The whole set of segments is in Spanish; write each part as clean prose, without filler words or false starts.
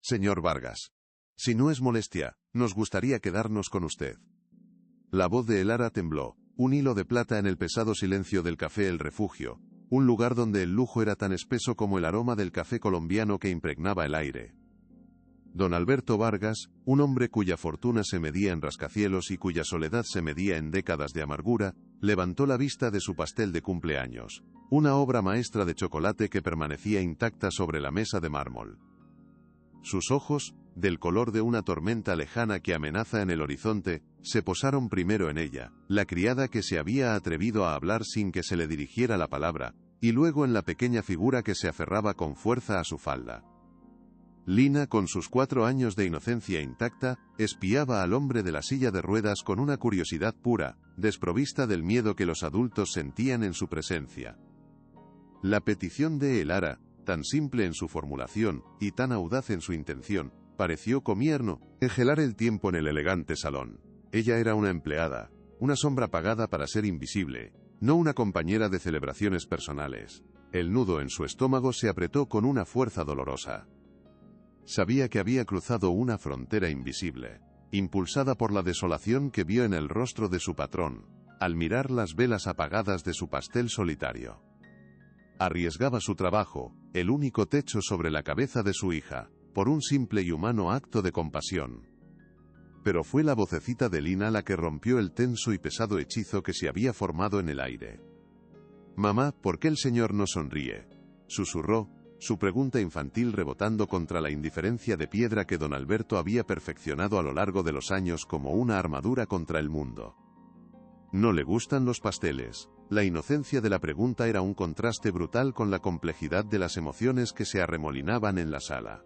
Señor Vargas. Si no es molestia, nos gustaría quedarnos con usted. La voz de Elara tembló, un hilo de plata en el pesado silencio del café El Refugio, un lugar donde el lujo era tan espeso como el aroma del café colombiano que impregnaba el aire. Don Alberto Vargas, un hombre cuya fortuna se medía en rascacielos y cuya soledad se medía en décadas de amargura, levantó la vista de su pastel de cumpleaños, una obra maestra de chocolate que permanecía intacta sobre la mesa de mármol. Sus ojos, del color de una tormenta lejana que amenaza en el horizonte, se posaron primero en ella, la criada que se había atrevido a hablar sin que se le dirigiera la palabra, y luego en la pequeña figura que se aferraba con fuerza a su falda. Lina, con sus 4 años de inocencia intacta, espiaba al hombre de la silla de ruedas con una curiosidad pura, desprovista del miedo que los adultos sentían en su presencia. La petición de Elara, tan simple en su formulación, y tan audaz en su intención, pareció comierno, engelar el tiempo en el elegante salón. Ella era una empleada, una sombra pagada para ser invisible, no una compañera de celebraciones personales. El nudo en su estómago se apretó con una fuerza dolorosa. Sabía que había cruzado una frontera invisible, impulsada por la desolación que vio en el rostro de su patrón, al mirar las velas apagadas de su pastel solitario. Arriesgaba su trabajo, el único techo sobre la cabeza de su hija, por un simple y humano acto de compasión. Pero fue la vocecita de Lina la que rompió el tenso y pesado hechizo que se había formado en el aire. «Mamá, ¿por qué el señor no sonríe?», susurró, su pregunta infantil rebotando contra la indiferencia de piedra que don Alberto había perfeccionado a lo largo de los años como una armadura contra el mundo. ¿No le gustan los pasteles? La inocencia de la pregunta era un contraste brutal con la complejidad de las emociones que se arremolinaban en la sala.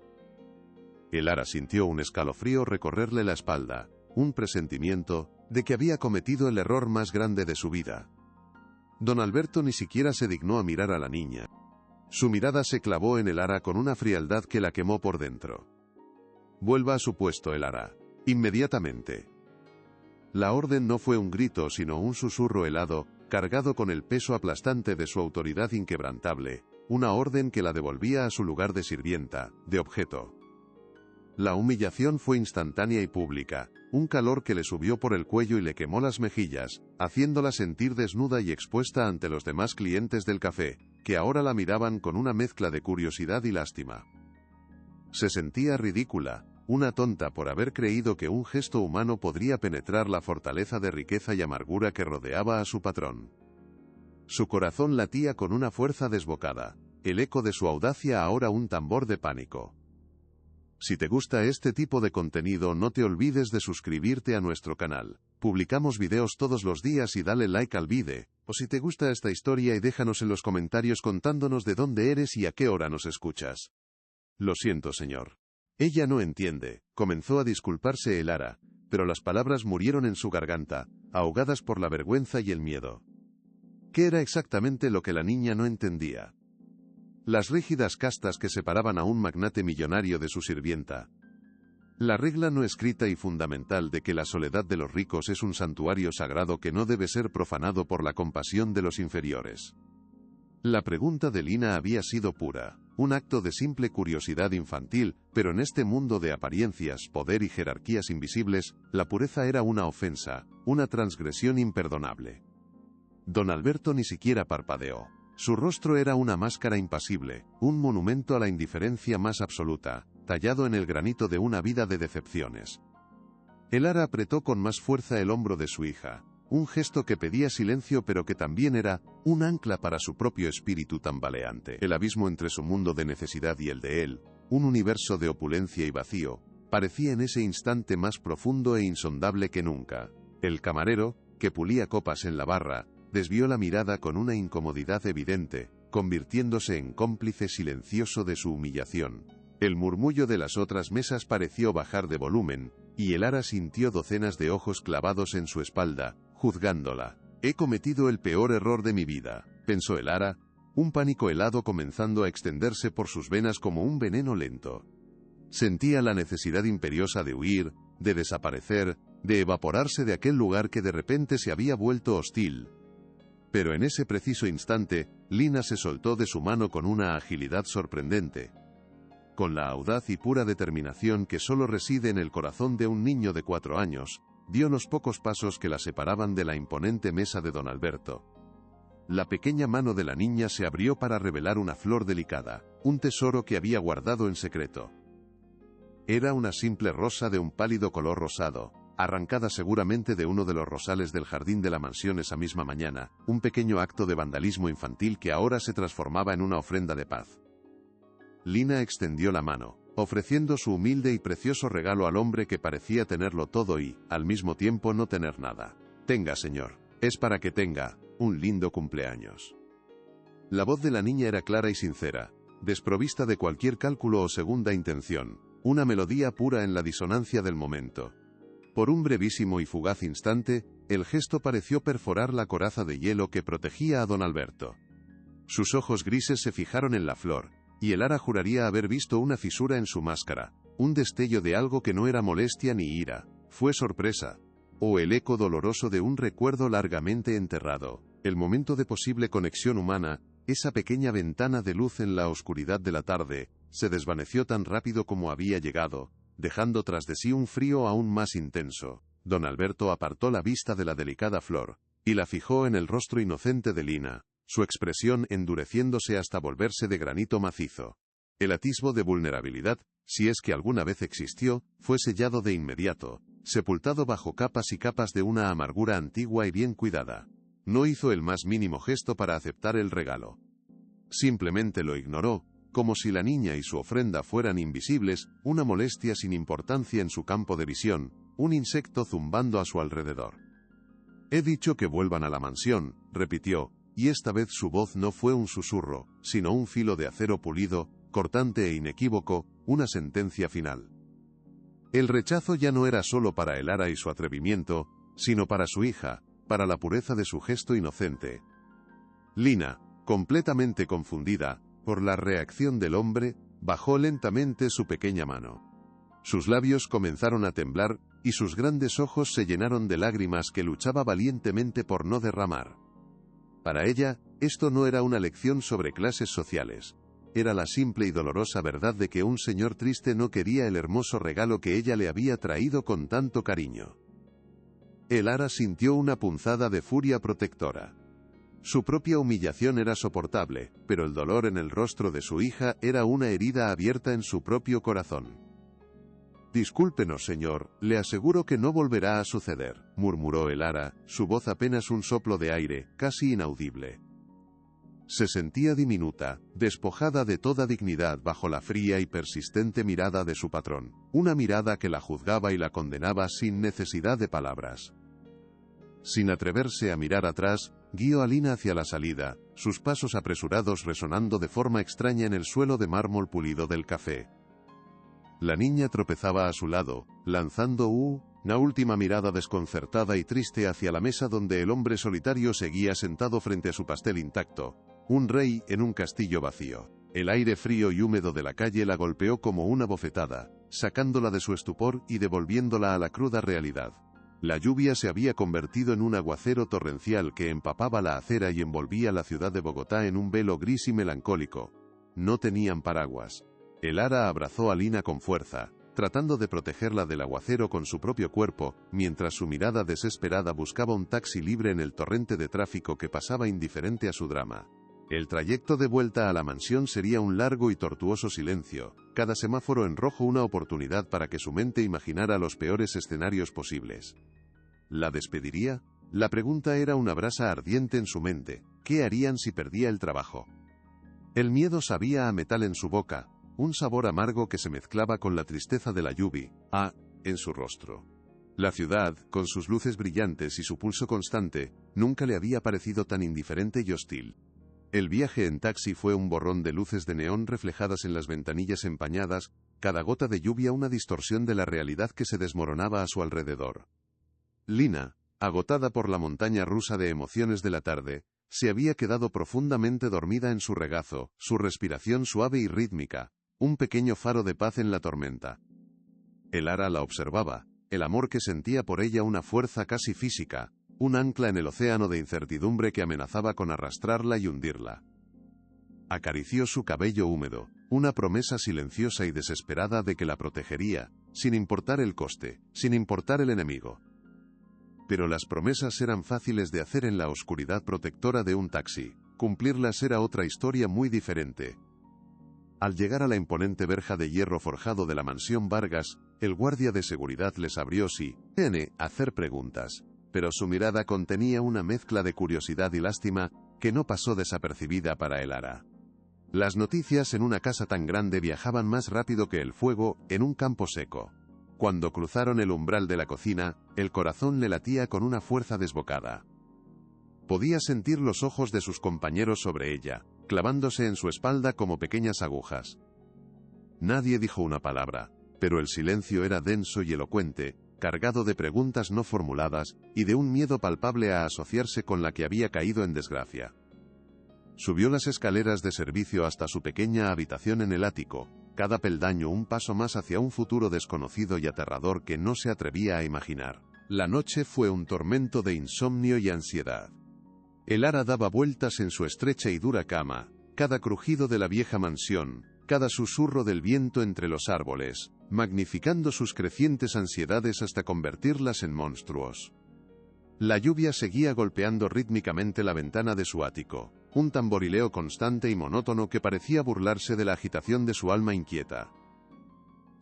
Elara sintió un escalofrío recorrerle la espalda, un presentimiento de que había cometido el error más grande de su vida. Don Alberto ni siquiera se dignó a mirar a la niña. Su mirada se clavó en Elara con una frialdad que la quemó por dentro. «Vuelva a su puesto, Elara. Inmediatamente». La orden no fue un grito sino un susurro helado, cargado con el peso aplastante de su autoridad inquebrantable, una orden que la devolvía a su lugar de sirvienta, de objeto. La humillación fue instantánea y pública, un calor que le subió por el cuello y le quemó las mejillas, haciéndola sentir desnuda y expuesta ante los demás clientes del café, que ahora la miraban con una mezcla de curiosidad y lástima. Se sentía ridícula, una tonta por haber creído que un gesto humano podría penetrar la fortaleza de riqueza y amargura que rodeaba a su patrón. Su corazón latía con una fuerza desbocada, el eco de su audacia ahora un tambor de pánico. Si te gusta este tipo de contenido, no te olvides de suscribirte a nuestro canal. Publicamos videos todos los días y dale like al vídeo. O si te gusta esta historia y déjanos en los comentarios contándonos de dónde eres y a qué hora nos escuchas. Lo siento, señor. Ella no entiende, comenzó a disculparse Elara, pero las palabras murieron en su garganta, ahogadas por la vergüenza y el miedo. ¿Qué era exactamente lo que la niña no entendía? Las rígidas castas que separaban a un magnate millonario de su sirvienta. La regla no escrita y fundamental de que la soledad de los ricos es un santuario sagrado que no debe ser profanado por la compasión de los inferiores. La pregunta de Lina había sido pura, un acto de simple curiosidad infantil, pero en este mundo de apariencias, poder y jerarquías invisibles, la pureza era una ofensa, una transgresión imperdonable. Don Alberto ni siquiera parpadeó. Su rostro era una máscara impasible, un monumento a la indiferencia más absoluta, tallado en el granito de una vida de decepciones. Elara apretó con más fuerza el hombro de su hija, un gesto que pedía silencio pero que también era un ancla para su propio espíritu tambaleante. El abismo entre su mundo de necesidad y el de él, un universo de opulencia y vacío, parecía en ese instante más profundo e insondable que nunca. El camarero, que pulía copas en la barra, desvió la mirada con una incomodidad evidente, convirtiéndose en cómplice silencioso de su humillación. El murmullo de las otras mesas pareció bajar de volumen, y Elara sintió docenas de ojos clavados en su espalda, juzgándola. «He cometido el peor error de mi vida», pensó Elara, un pánico helado comenzando a extenderse por sus venas como un veneno lento. Sentía la necesidad imperiosa de huir, de desaparecer, de evaporarse de aquel lugar que de repente se había vuelto hostil. Pero en ese preciso instante, Lina se soltó de su mano con una agilidad sorprendente. Con la audaz y pura determinación que solo reside en el corazón de un niño de 4 años, dio los pocos pasos que la separaban de la imponente mesa de don Alberto. La pequeña mano de la niña se abrió para revelar una flor delicada, un tesoro que había guardado en secreto. Era una simple rosa de un pálido color rosado, arrancada seguramente de uno de los rosales del jardín de la mansión esa misma mañana, un pequeño acto de vandalismo infantil que ahora se transformaba en una ofrenda de paz. Lina extendió la mano, ofreciendo su humilde y precioso regalo al hombre que parecía tenerlo todo y, al mismo tiempo, no tener nada. Tenga, señor. Es para que tenga un lindo cumpleaños. La voz de la niña era clara y sincera, desprovista de cualquier cálculo o segunda intención, una melodía pura en la disonancia del momento. Por un brevísimo y fugaz instante, el gesto pareció perforar la coraza de hielo que protegía a don Alberto. Sus ojos grises se fijaron en la flor, y el ara juraría haber visto una fisura en su máscara, un destello de algo que no era molestia ni ira, fue sorpresa, o el eco doloroso de un recuerdo largamente enterrado, el momento de posible conexión humana, esa pequeña ventana de luz en la oscuridad de la tarde, se desvaneció tan rápido como había llegado, dejando tras de sí un frío aún más intenso. Don Alberto apartó la vista de la delicada flor, y la fijó en el rostro inocente de Lina, su expresión endureciéndose hasta volverse de granito macizo. El atisbo de vulnerabilidad, si es que alguna vez existió, fue sellado de inmediato, sepultado bajo capas y capas de una amargura antigua y bien cuidada. No hizo el más mínimo gesto para aceptar el regalo. Simplemente lo ignoró, como si la niña y su ofrenda fueran invisibles, una molestia sin importancia en su campo de visión, un insecto zumbando a su alrededor. «He dicho que vuelvan a la mansión», repitió, y esta vez su voz no fue un susurro, sino un filo de acero pulido, cortante e inequívoco, una sentencia final. El rechazo ya no era solo para el ara y su atrevimiento, sino para su hija, para la pureza de su gesto inocente. Lina, completamente confundida por la reacción del hombre, bajó lentamente su pequeña mano. Sus labios comenzaron a temblar, y sus grandes ojos se llenaron de lágrimas que luchaba valientemente por no derramar. Para ella, esto no era una lección sobre clases sociales. Era la simple y dolorosa verdad de que un señor triste no quería el hermoso regalo que ella le había traído con tanto cariño. El ara sintió una punzada de furia protectora. Su propia humillación era soportable, pero el dolor en el rostro de su hija era una herida abierta en su propio corazón. «Discúlpenos, señor, le aseguro que no volverá a suceder», murmuró el ara, su voz apenas un soplo de aire, casi inaudible. Se sentía diminuta, despojada de toda dignidad bajo la fría y persistente mirada de su patrón, una mirada que la juzgaba y la condenaba sin necesidad de palabras. Sin atreverse a mirar atrás, guió a Lina hacia la salida, sus pasos apresurados resonando de forma extraña en el suelo de mármol pulido del café. La niña tropezaba a su lado, lanzando una última mirada desconcertada y triste hacia la mesa donde el hombre solitario seguía sentado frente a su pastel intacto, un rey en un castillo vacío. El aire frío y húmedo de la calle la golpeó como una bofetada, sacándola de su estupor y devolviéndola a la cruda realidad. La lluvia se había convertido en un aguacero torrencial que empapaba la acera y envolvía la ciudad de Bogotá en un velo gris y melancólico. No tenían paraguas. El ara abrazó a Lina con fuerza, tratando de protegerla del aguacero con su propio cuerpo, mientras su mirada desesperada buscaba un taxi libre en el torrente de tráfico que pasaba indiferente a su drama. El trayecto de vuelta a la mansión sería un largo y tortuoso silencio, cada semáforo en rojo una oportunidad para que su mente imaginara los peores escenarios posibles. ¿La despediría? La pregunta era una brasa ardiente en su mente. ¿Qué harían si perdía el trabajo? El miedo sabía a metal en su boca, un sabor amargo que se mezclaba con la tristeza de la lluvia, en su rostro. La ciudad, con sus luces brillantes y su pulso constante, nunca le había parecido tan indiferente y hostil. El viaje en taxi fue un borrón de luces de neón reflejadas en las ventanillas empañadas, cada gota de lluvia una distorsión de la realidad que se desmoronaba a su alrededor. Lina, agotada por la montaña rusa de emociones de la tarde, se había quedado profundamente dormida en su regazo, su respiración suave y rítmica, un pequeño faro de paz en la tormenta. El ara la observaba, el amor que sentía por ella una fuerza casi física, un ancla en el océano de incertidumbre que amenazaba con arrastrarla y hundirla. Acarició su cabello húmedo, una promesa silenciosa y desesperada de que la protegería, sin importar el coste, sin importar el enemigo. Pero las promesas eran fáciles de hacer en la oscuridad protectora de un taxi. Cumplirlas era otra historia muy diferente. Al llegar a la imponente verja de hierro forjado de la mansión Vargas, el guardia de seguridad les abrió sin hacer preguntas, pero su mirada contenía una mezcla de curiosidad y lástima que no pasó desapercibida para Elara. Las noticias en una casa tan grande viajaban más rápido que el fuego en un campo seco. Cuando cruzaron el umbral de la cocina, el corazón le latía con una fuerza desbocada. Podía sentir los ojos de sus compañeros sobre ella, clavándose en su espalda como pequeñas agujas. Nadie dijo una palabra, pero el silencio era denso y elocuente, cargado de preguntas no formuladas, y de un miedo palpable a asociarse con la que había caído en desgracia. Subió las escaleras de servicio hasta su pequeña habitación en el ático, cada peldaño un paso más hacia un futuro desconocido y aterrador que no se atrevía a imaginar. La noche fue un tormento de insomnio y ansiedad. Elara daba vueltas en su estrecha y dura cama, cada crujido de la vieja mansión, cada susurro del viento entre los árboles, magnificando sus crecientes ansiedades hasta convertirlas en monstruos. La lluvia seguía golpeando rítmicamente la ventana de su ático, un tamborileo constante y monótono que parecía burlarse de la agitación de su alma inquieta.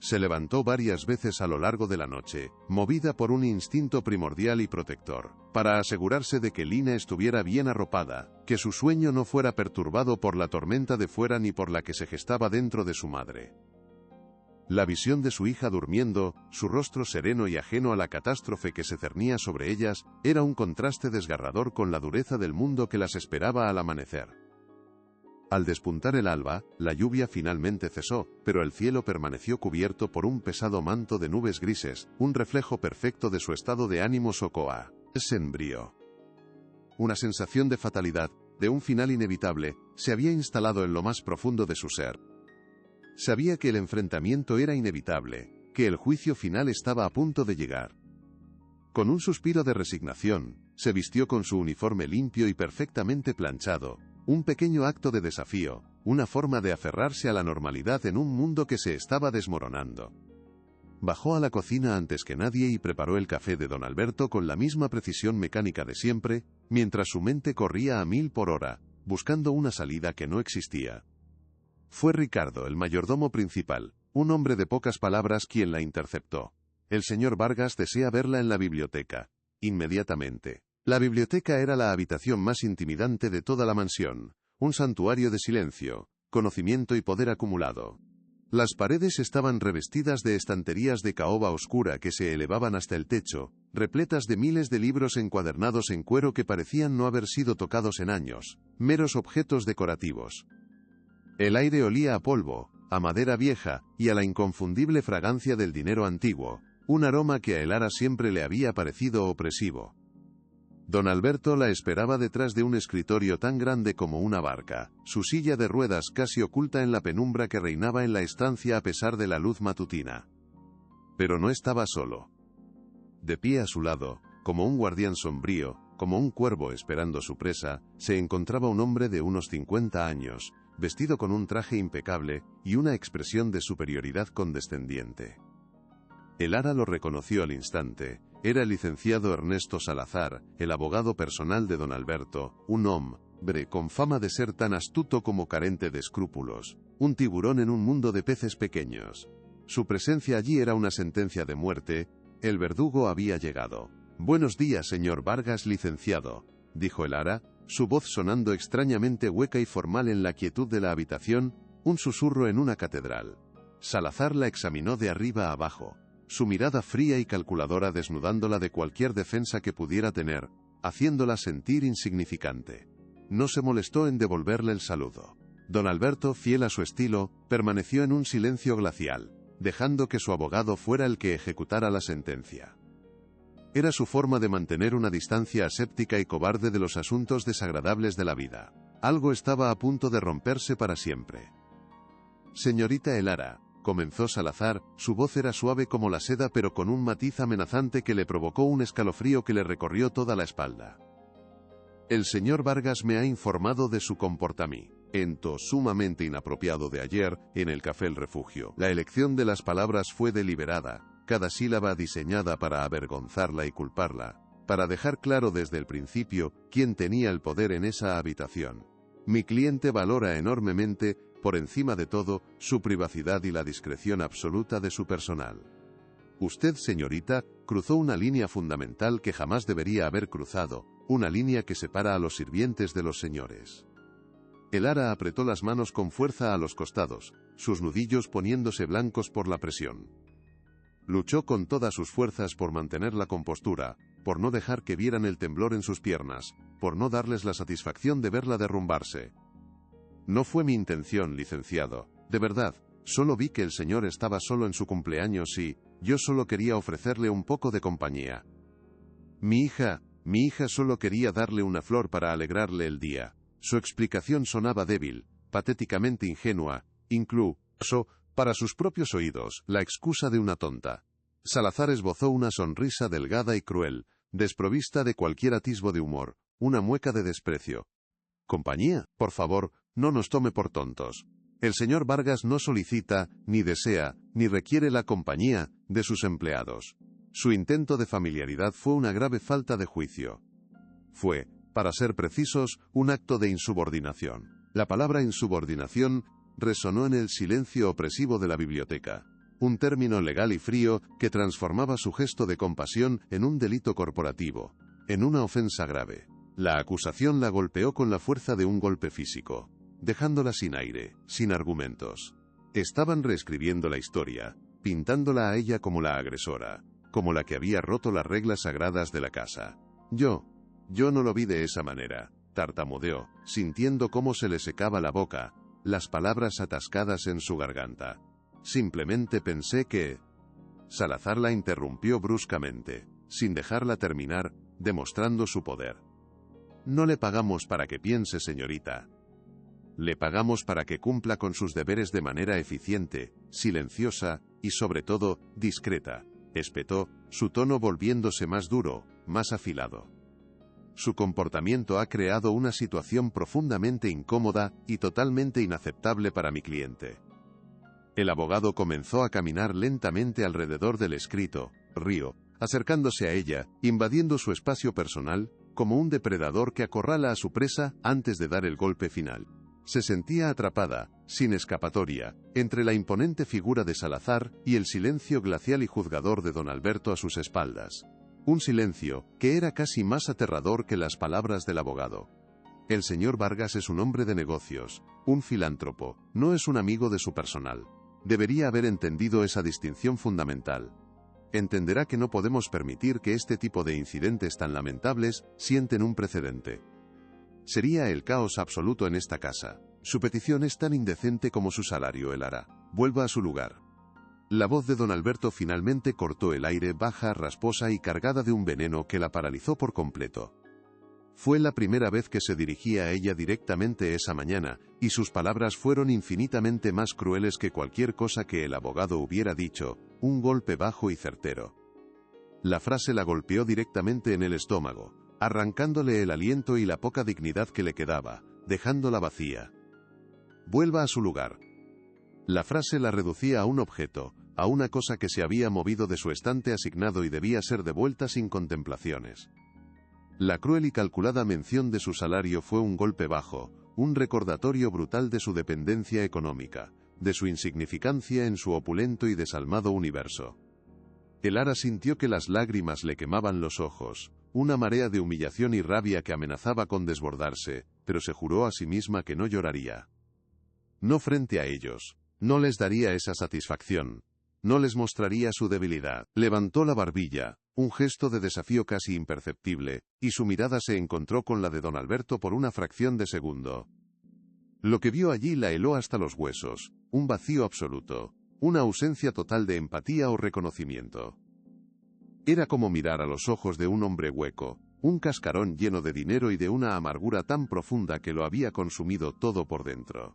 Se levantó varias veces a lo largo de la noche, movida por un instinto primordial y protector, para asegurarse de que Lina estuviera bien arropada, que su sueño no fuera perturbado por la tormenta de fuera ni por la que se gestaba dentro de su madre. La visión de su hija durmiendo, su rostro sereno y ajeno a la catástrofe que se cernía sobre ellas, era un contraste desgarrador con la dureza del mundo que las esperaba al amanecer. Al despuntar el alba, la lluvia finalmente cesó, pero el cielo permaneció cubierto por un pesado manto de nubes grises, un reflejo perfecto de su estado de ánimo Sokoa. Se embrió. Una sensación de fatalidad, de un final inevitable, se había instalado en lo más profundo de su ser. Sabía que el enfrentamiento era inevitable, que el juicio final estaba a punto de llegar. Con un suspiro de resignación, se vistió con su uniforme limpio y perfectamente planchado, un pequeño acto de desafío, una forma de aferrarse a la normalidad en un mundo que se estaba desmoronando. Bajó a la cocina antes que nadie y preparó el café de don Alberto con la misma precisión mecánica de siempre, mientras su mente corría a 1000 por hora, buscando una salida que no existía. Fue Ricardo, el mayordomo principal, un hombre de pocas palabras, quien la interceptó. El señor Vargas desea verla en la biblioteca. Inmediatamente. La biblioteca era la habitación más intimidante de toda la mansión, un santuario de silencio, conocimiento y poder acumulado. Las paredes estaban revestidas de estanterías de caoba oscura que se elevaban hasta el techo, repletas de miles de libros encuadernados en cuero que parecían no haber sido tocados en años, meros objetos decorativos. El aire olía a polvo, a madera vieja, y a la inconfundible fragancia del dinero antiguo, un aroma que a Elara siempre le había parecido opresivo. Don Alberto la esperaba detrás de un escritorio tan grande como una barca, su silla de ruedas casi oculta en la penumbra que reinaba en la estancia a pesar de la luz matutina. Pero no estaba solo. De pie a su lado, como un guardián sombrío, como un cuervo esperando su presa, se encontraba un hombre de unos 50 años, vestido con un traje impecable y una expresión de superioridad condescendiente. Elara lo reconoció al instante. Era el licenciado Ernesto Salazar, el abogado personal de don Alberto, un hombre con fama de ser tan astuto como carente de escrúpulos, un tiburón en un mundo de peces pequeños. Su presencia allí era una sentencia de muerte. El verdugo había llegado. «Buenos días, señor Vargas, licenciado», dijo Elara, su voz sonando extrañamente hueca y formal en la quietud de la habitación, un susurro en una catedral. Salazar la examinó de arriba a abajo, su mirada fría y calculadora desnudándola de cualquier defensa que pudiera tener, haciéndola sentir insignificante. No se molestó en devolverle el saludo. Don Alberto, fiel a su estilo, permaneció en un silencio glacial, dejando que su abogado fuera el que ejecutara la sentencia. Era su forma de mantener una distancia aséptica y cobarde de los asuntos desagradables de la vida. Algo estaba a punto de romperse para siempre. «Señorita Elara», comenzó Salazar, su voz era suave como la seda pero con un matiz amenazante que le provocó un escalofrío que le recorrió toda la espalda. «El señor Vargas me ha informado de su comportamiento. en to sumamente inapropiado de ayer, en el café El Refugio. La elección de las palabras fue deliberada, cada sílaba diseñada para avergonzarla y culparla, para dejar claro desde el principio quién tenía el poder en esa habitación. Mi cliente valora enormemente, por encima de todo, su privacidad y la discreción absoluta de su personal. Usted, señorita, cruzó una línea fundamental que jamás debería haber cruzado, una línea que separa a los sirvientes de los señores. Elara apretó las manos con fuerza a los costados, sus nudillos poniéndose blancos por la presión. Luchó con todas sus fuerzas por mantener la compostura, por no dejar que vieran el temblor en sus piernas, por no darles la satisfacción de verla derrumbarse. No fue mi intención, licenciado, de verdad, solo vi que el señor estaba solo en su cumpleaños y yo solo quería ofrecerle un poco de compañía. Mi hija solo quería darle una flor para alegrarle el día. Su explicación sonaba débil, patéticamente ingenua, incluso, para sus propios oídos, la excusa de una tonta. Salazar esbozó una sonrisa delgada y cruel, desprovista de cualquier atisbo de humor, una mueca de desprecio. Compañía, por favor, no nos tome por tontos. El señor Vargas no solicita, ni desea, ni requiere la compañía de sus empleados. Su intento de familiaridad fue una grave falta de juicio. Fue, para ser precisos, un acto de insubordinación. La palabra insubordinación resonó en el silencio opresivo de la biblioteca. Un término legal y frío que transformaba su gesto de compasión en un delito corporativo, en una ofensa grave. La acusación la golpeó con la fuerza de un golpe físico, dejándola sin aire, sin argumentos. Estaban reescribiendo la historia, pintándola a ella como la agresora, como la que había roto las reglas sagradas de la casa. Yo no lo vi de esa manera, tartamudeó, sintiendo cómo se le secaba la boca, las palabras atascadas en su garganta. Simplemente pensé que... Salazar la interrumpió bruscamente, sin dejarla terminar, demostrando su poder. No le pagamos para que piense, señorita. Le pagamos para que cumpla con sus deberes de manera eficiente, silenciosa y, sobre todo, discreta, espetó, su tono volviéndose más duro, más afilado. Su comportamiento ha creado una situación profundamente incómoda y totalmente inaceptable para mi cliente. El abogado comenzó a caminar lentamente alrededor del escrito, río, acercándose a ella, invadiendo su espacio personal, como un depredador que acorrala a su presa antes de dar el golpe final. Se sentía atrapada, sin escapatoria, entre la imponente figura de Salazar y el silencio glacial y juzgador de don Alberto a sus espaldas. Un silencio que era casi más aterrador que las palabras del abogado. El señor Vargas es un hombre de negocios, un filántropo, no es un amigo de su personal. Debería haber entendido esa distinción fundamental. Entenderá que no podemos permitir que este tipo de incidentes tan lamentables sienten un precedente. Sería el caos absoluto en esta casa. Su petición es tan indecente como su salario, Elara. Vuelva a su lugar. La voz de don Alberto finalmente cortó el aire, baja, rasposa y cargada de un veneno que la paralizó por completo. Fue la primera vez que se dirigía a ella directamente esa mañana, y sus palabras fueron infinitamente más crueles que cualquier cosa que el abogado hubiera dicho, un golpe bajo y certero. La frase la golpeó directamente en el estómago, arrancándole el aliento y la poca dignidad que le quedaba, dejándola vacía. Vuelva a su lugar. La frase la reducía a un objeto, a una cosa que se había movido de su estante asignado y debía ser devuelta sin contemplaciones. La cruel y calculada mención de su salario fue un golpe bajo, un recordatorio brutal de su dependencia económica, de su insignificancia en su opulento y desalmado universo. Elara sintió que las lágrimas le quemaban los ojos, una marea de humillación y rabia que amenazaba con desbordarse, pero se juró a sí misma que no lloraría. No frente a ellos, no les daría esa satisfacción, no les mostraría su debilidad. Levantó la barbilla, un gesto de desafío casi imperceptible, y su mirada se encontró con la de don Alberto por una fracción de segundo. Lo que vio allí la heló hasta los huesos, un vacío absoluto, una ausencia total de empatía o reconocimiento. Era como mirar a los ojos de un hombre hueco, un cascarón lleno de dinero y de una amargura tan profunda que lo había consumido todo por dentro.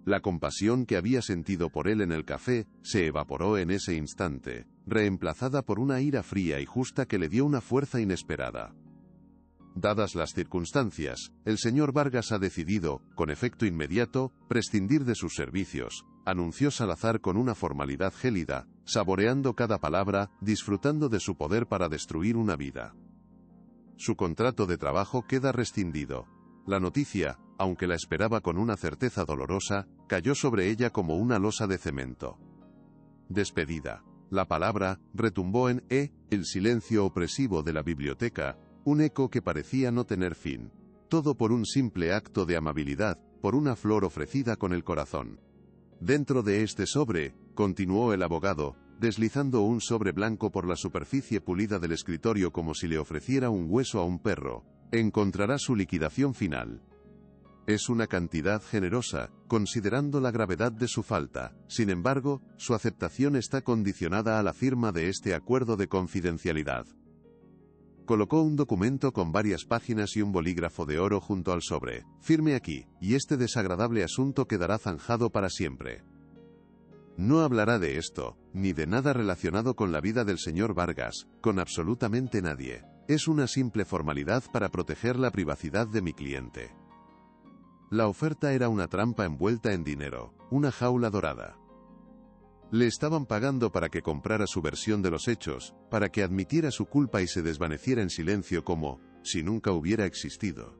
La compasión que había sentido por él en el café se evaporó en ese instante, reemplazada por una ira fría y justa que le dio una fuerza inesperada. Dadas las circunstancias, el señor Vargas ha decidido, con efecto inmediato, prescindir de sus servicios, anunció Salazar con una formalidad gélida, saboreando cada palabra, disfrutando de su poder para destruir una vida. Su contrato de trabajo queda rescindido. La noticia, aunque la esperaba con una certeza dolorosa, cayó sobre ella como una losa de cemento. Despedida. La palabra retumbó en el silencio opresivo de la biblioteca, un eco que parecía no tener fin. Todo por un simple acto de amabilidad, por una flor ofrecida con el corazón. Dentro de este sobre, continuó el abogado, deslizando un sobre blanco por la superficie pulida del escritorio como si le ofreciera un hueso a un perro, encontrará su liquidación final. Es una cantidad generosa, considerando la gravedad de su falta. Sin embargo, su aceptación está condicionada a la firma de este acuerdo de confidencialidad. Colocó un documento con varias páginas y un bolígrafo de oro junto al sobre. Firme aquí, y este desagradable asunto quedará zanjado para siempre. No hablará de esto, ni de nada relacionado con la vida del señor Vargas, con absolutamente nadie. Es una simple formalidad para proteger la privacidad de mi cliente. La oferta era una trampa envuelta en dinero, una jaula dorada. Le estaban pagando para que comprara su versión de los hechos, para que admitiera su culpa y se desvaneciera en silencio como si nunca hubiera existido.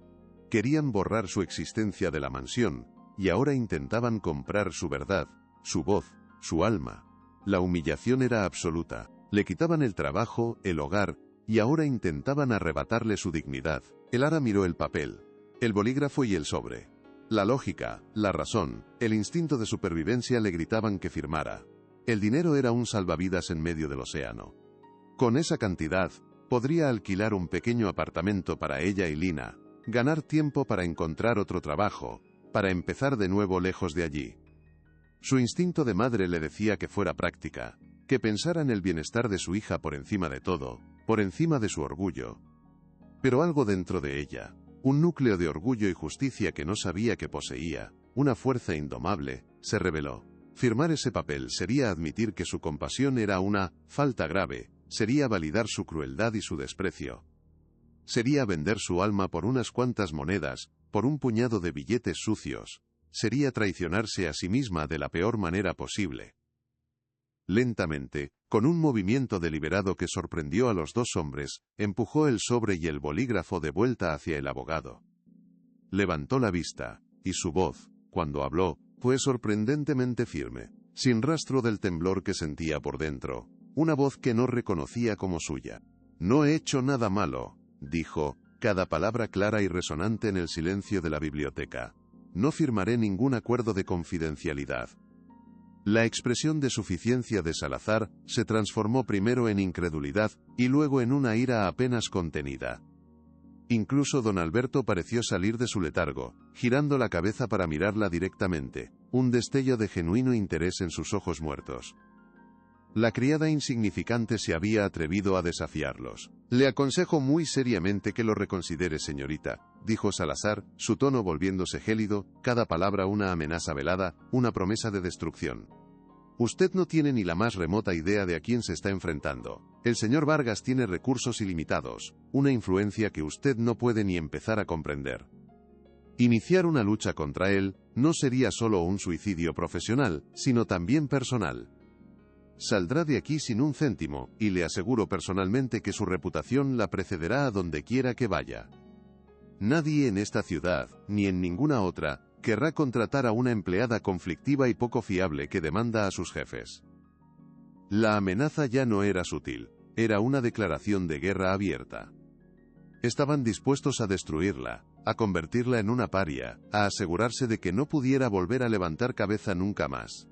Querían borrar su existencia de la mansión, y ahora intentaban comprar su verdad, su voz, su alma. La humillación era absoluta. Le quitaban el trabajo, el hogar, y ahora intentaban arrebatarle su dignidad. El ara miró el papel, el bolígrafo y el sobre. La lógica, la razón, el instinto de supervivencia le gritaban que firmara. El dinero era un salvavidas en medio del océano. Con esa cantidad, podría alquilar un pequeño apartamento para ella y Lina, ganar tiempo para encontrar otro trabajo, para empezar de nuevo lejos de allí. Su instinto de madre le decía que fuera práctica, que pensara en el bienestar de su hija por encima de todo, por encima de su orgullo. Pero algo dentro de ella, un núcleo de orgullo y justicia que no sabía que poseía, una fuerza indomable, se rebeló. Firmar ese papel sería admitir que su compasión era una falta grave, sería validar su crueldad y su desprecio. Sería vender su alma por unas cuantas monedas, por un puñado de billetes sucios. Sería traicionarse a sí misma de la peor manera posible. Lentamente, con un movimiento deliberado que sorprendió a los dos hombres, empujó el sobre y el bolígrafo de vuelta hacia el abogado. Levantó la vista, y su voz, cuando habló, fue sorprendentemente firme, sin rastro del temblor que sentía por dentro, una voz que no reconocía como suya. No he hecho nada malo, dijo, cada palabra clara y resonante en el silencio de la biblioteca. No firmaré ningún acuerdo de confidencialidad. La expresión de suficiencia de Salazar se transformó primero en incredulidad, y luego en una ira apenas contenida. Incluso don Alberto pareció salir de su letargo, girando la cabeza para mirarla directamente, un destello de genuino interés en sus ojos muertos. La criada insignificante se había atrevido a desafiarlos. Le aconsejo muy seriamente que lo reconsidere, señorita, dijo Salazar, su tono volviéndose gélido, cada palabra una amenaza velada, una promesa de destrucción. Usted no tiene ni la más remota idea de a quién se está enfrentando. El señor Vargas tiene recursos ilimitados, una influencia que usted no puede ni empezar a comprender. Iniciar una lucha contra él no sería solo un suicidio profesional, sino también personal. Saldrá de aquí sin un céntimo, y le aseguro personalmente que su reputación la precederá a donde quiera que vaya. Nadie en esta ciudad, ni en ninguna otra, querrá contratar a una empleada conflictiva y poco fiable que demanda a sus jefes. La amenaza ya no era sutil, era una declaración de guerra abierta. Estaban dispuestos a destruirla, a convertirla en una paria, a asegurarse de que no pudiera volver a levantar cabeza nunca más.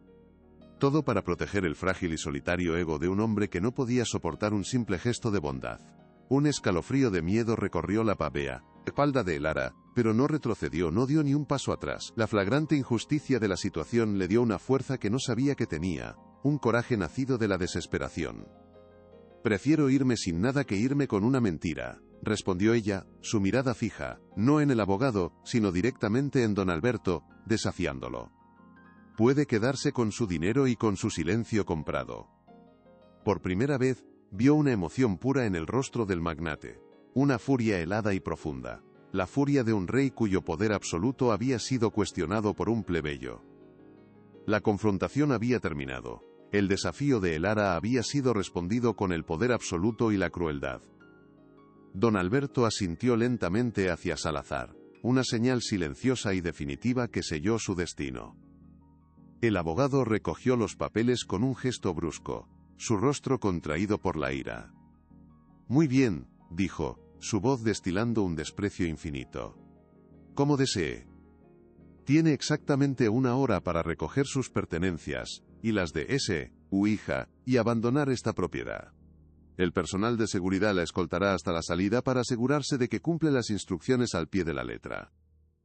Todo para proteger el frágil y solitario ego de un hombre que no podía soportar un simple gesto de bondad. Un escalofrío de miedo recorrió la pavea, espalda de Elara, pero no retrocedió, no dio ni un paso atrás. La flagrante injusticia de la situación le dio una fuerza que no sabía que tenía, un coraje nacido de la desesperación. Prefiero irme sin nada que irme con una mentira, respondió ella, su mirada fija, no en el abogado, sino directamente en don Alberto, desafiándolo. Puede quedarse con su dinero y con su silencio comprado. Por primera vez, vio una emoción pura en el rostro del magnate. una furia helada y profunda. La furia de un rey cuyo poder absoluto había sido cuestionado por un plebeyo. La confrontación había terminado. El desafío de Elara había sido respondido con el poder absoluto y la crueldad. Don Alberto asintió lentamente hacia Salazar, una señal silenciosa y definitiva que selló su destino. El abogado recogió los papeles con un gesto brusco, su rostro contraído por la ira. «Muy bien», dijo, su voz destilando un desprecio infinito. «Como desee. Tiene exactamente 1 hora para recoger sus pertenencias, y las de su hija, y abandonar esta propiedad. El personal de seguridad la escoltará hasta la salida para asegurarse de que cumple las instrucciones al pie de la letra».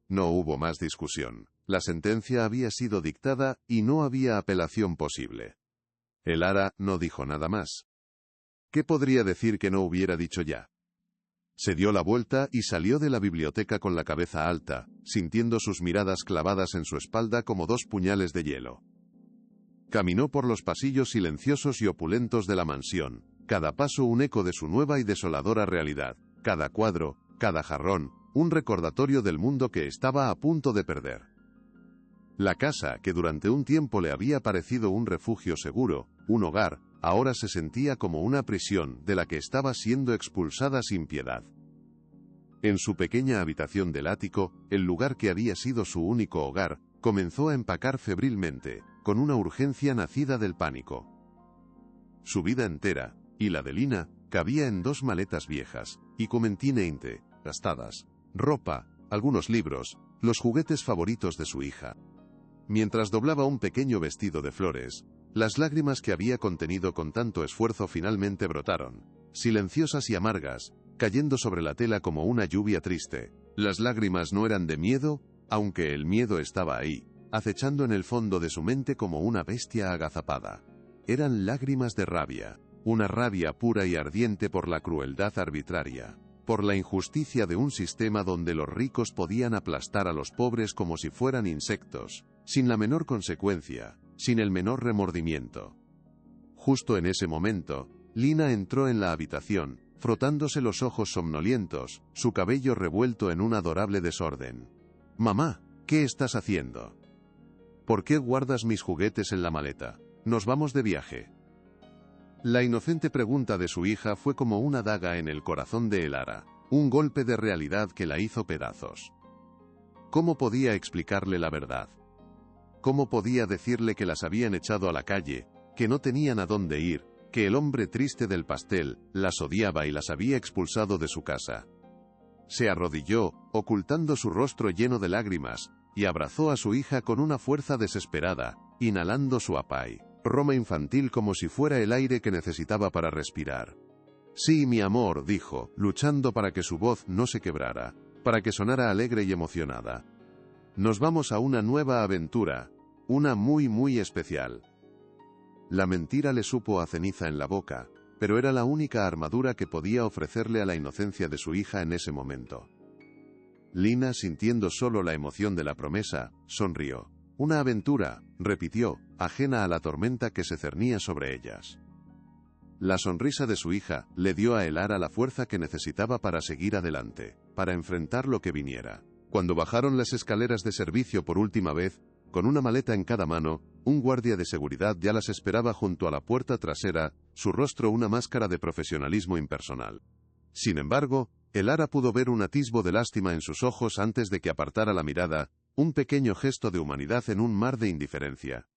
No hubo más discusión. La sentencia había sido dictada y no había apelación posible. Elara no dijo nada más. ¿Qué podría decir que no hubiera dicho ya? Se dio la vuelta y salió de la biblioteca con la cabeza alta, sintiendo sus miradas clavadas en su espalda como 2 puñales de hielo. Caminó por los pasillos silenciosos y opulentos de la mansión, cada paso un eco de su nueva y desoladora realidad, cada cuadro, cada jarrón, un recordatorio del mundo que estaba a punto de perder. La casa, que durante un tiempo le había parecido un refugio seguro, un hogar, ahora se sentía como una prisión de la que estaba siendo expulsada sin piedad. En su pequeña habitación del ático, el lugar que había sido su único hogar, comenzó a empacar febrilmente, con una urgencia nacida del pánico. Su vida entera, y la de Lina, cabía en 2 maletas viejas, y comentinente, gastadas, ropa, algunos libros, los juguetes favoritos de su hija. Mientras doblaba un pequeño vestido de flores, las lágrimas que había contenido con tanto esfuerzo finalmente brotaron, silenciosas y amargas, cayendo sobre la tela como una lluvia triste. Las lágrimas no eran de miedo, aunque el miedo estaba ahí, acechando en el fondo de su mente como una bestia agazapada. Eran lágrimas de rabia, una rabia pura y ardiente por la crueldad arbitraria, por la injusticia de un sistema donde los ricos podían aplastar a los pobres como si fueran insectos, sin la menor consecuencia, sin el menor remordimiento. Justo en ese momento, Lina entró en la habitación, frotándose los ojos somnolientos, su cabello revuelto en un adorable desorden. «Mamá, ¿qué estás haciendo? ¿Por qué guardas mis juguetes en la maleta? Nos vamos de viaje». La inocente pregunta de su hija fue como una daga en el corazón de Elara, un golpe de realidad que la hizo pedazos. ¿Cómo podía explicarle la verdad? ¿Cómo podía decirle que las habían echado a la calle, que no tenían a dónde ir, que el hombre triste del pastel las odiaba y las había expulsado de su casa? Se arrodilló, ocultando su rostro lleno de lágrimas, y abrazó a su hija con una fuerza desesperada, inhalando su aroma infantil como si fuera el aire que necesitaba para respirar. «Sí, mi amor», dijo, luchando para que su voz no se quebrara, para que sonara alegre y emocionada. «Nos vamos a una nueva aventura, una muy especial». La mentira le supo a ceniza en la boca, pero era la única armadura que podía ofrecerle a la inocencia de su hija en ese momento. Lina, sintiendo solo la emoción de la promesa, sonrió. «Una aventura», repitió, ajena a la tormenta que se cernía sobre ellas. La sonrisa de su hija le dio a Elara la fuerza que necesitaba para seguir adelante, para enfrentar lo que viniera. Cuando bajaron las escaleras de servicio por última vez, con una maleta en cada mano, un guardia de seguridad ya las esperaba junto a la puerta trasera, su rostro una máscara de profesionalismo impersonal. Sin embargo, Elara pudo ver un atisbo de lástima en sus ojos antes de que apartara la mirada, un pequeño gesto de humanidad en un mar de indiferencia.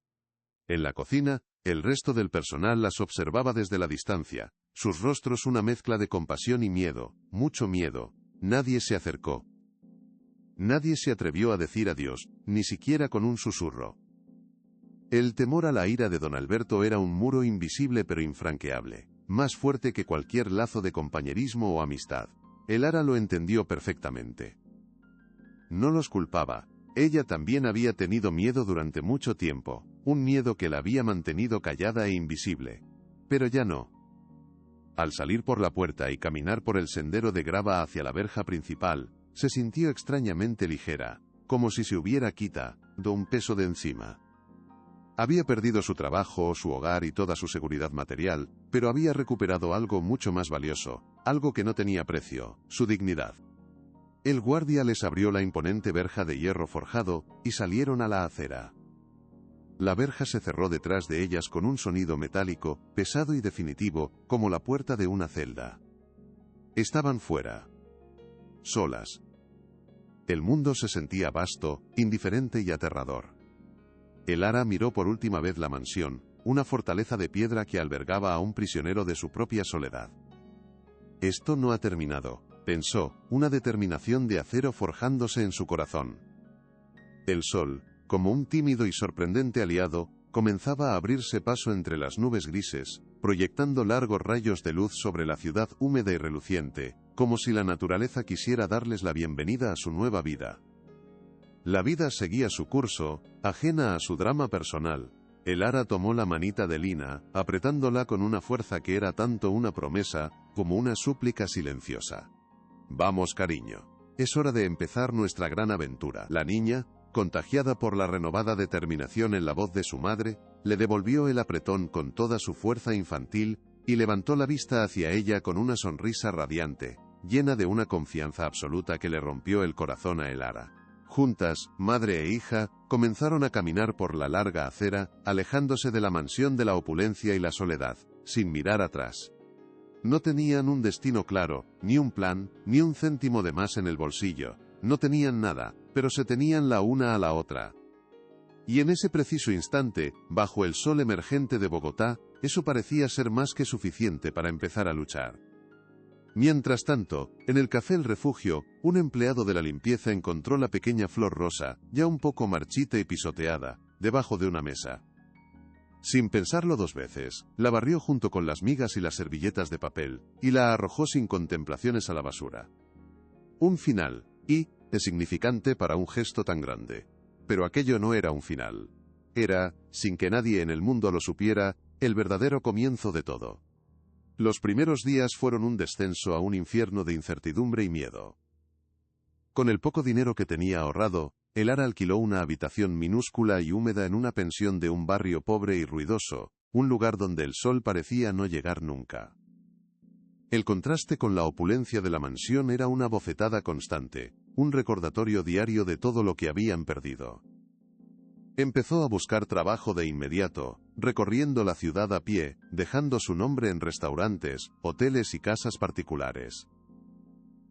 En la cocina, el resto del personal las observaba desde la distancia, sus rostros una mezcla de compasión y miedo, mucho miedo. Nadie se acercó. Nadie se atrevió a decir adiós, ni siquiera con un susurro. El temor a la ira de don Alberto era un muro invisible pero infranqueable, más fuerte que cualquier lazo de compañerismo o amistad. Elara lo entendió perfectamente. No los culpaba. Ella también había tenido miedo durante mucho tiempo, un miedo que la había mantenido callada e invisible. Pero ya no. Al salir por la puerta y caminar por el sendero de grava hacia la verja principal, se sintió extrañamente ligera, como si se hubiera quitado un peso de encima. Había perdido su trabajo, su hogar y toda su seguridad material, pero había recuperado algo mucho más valioso, algo que no tenía precio, su dignidad. El guardia les abrió la imponente verja de hierro forjado, y salieron a la acera. La verja se cerró detrás de ellas con un sonido metálico, pesado y definitivo, como la puerta de una celda. Estaban fuera. Solas. El mundo se sentía vasto, indiferente y aterrador. Elara miró por última vez la mansión, una fortaleza de piedra que albergaba a un prisionero de su propia soledad. Esto no ha terminado, pensó, una determinación de acero forjándose en su corazón. El sol, como un tímido y sorprendente aliado, comenzaba a abrirse paso entre las nubes grises, proyectando largos rayos de luz sobre la ciudad húmeda y reluciente, como si la naturaleza quisiera darles la bienvenida a su nueva vida. La vida seguía su curso, ajena a su drama personal. Elara tomó la manita de Lina, apretándola con una fuerza que era tanto una promesa, como una súplica silenciosa. «Vamos, cariño. Es hora de empezar nuestra gran aventura». La niña, contagiada por la renovada determinación en la voz de su madre, le devolvió el apretón con toda su fuerza infantil, y levantó la vista hacia ella con una sonrisa radiante, llena de una confianza absoluta que le rompió el corazón a Elara. Juntas, madre e hija, comenzaron a caminar por la larga acera, alejándose de la mansión de la opulencia y la soledad, sin mirar atrás. No tenían un destino claro, ni un plan, ni un céntimo de más en el bolsillo. No tenían nada, pero se tenían la una a la otra. Y en ese preciso instante, bajo el sol emergente de Bogotá, eso parecía ser más que suficiente para empezar a luchar. Mientras tanto, en el café El Refugio, un empleado de la limpieza encontró la pequeña flor rosa, ya un poco marchita y pisoteada, debajo de una mesa. Sin pensarlo dos veces, la barrió junto con las migas y las servilletas de papel, y la arrojó sin contemplaciones a la basura. Un final, insignificante para un gesto tan grande. Pero aquello no era un final. Era, sin que nadie en el mundo lo supiera, el verdadero comienzo de todo. Los primeros días fueron un descenso a un infierno de incertidumbre y miedo. Con el poco dinero que tenía ahorrado, Elara alquiló una habitación minúscula y húmeda en una pensión de un barrio pobre y ruidoso, un lugar donde el sol parecía no llegar nunca. El contraste con la opulencia de la mansión era una bofetada constante, un recordatorio diario de todo lo que habían perdido. Empezó a buscar trabajo de inmediato, recorriendo la ciudad a pie, dejando su nombre en restaurantes, hoteles y casas particulares.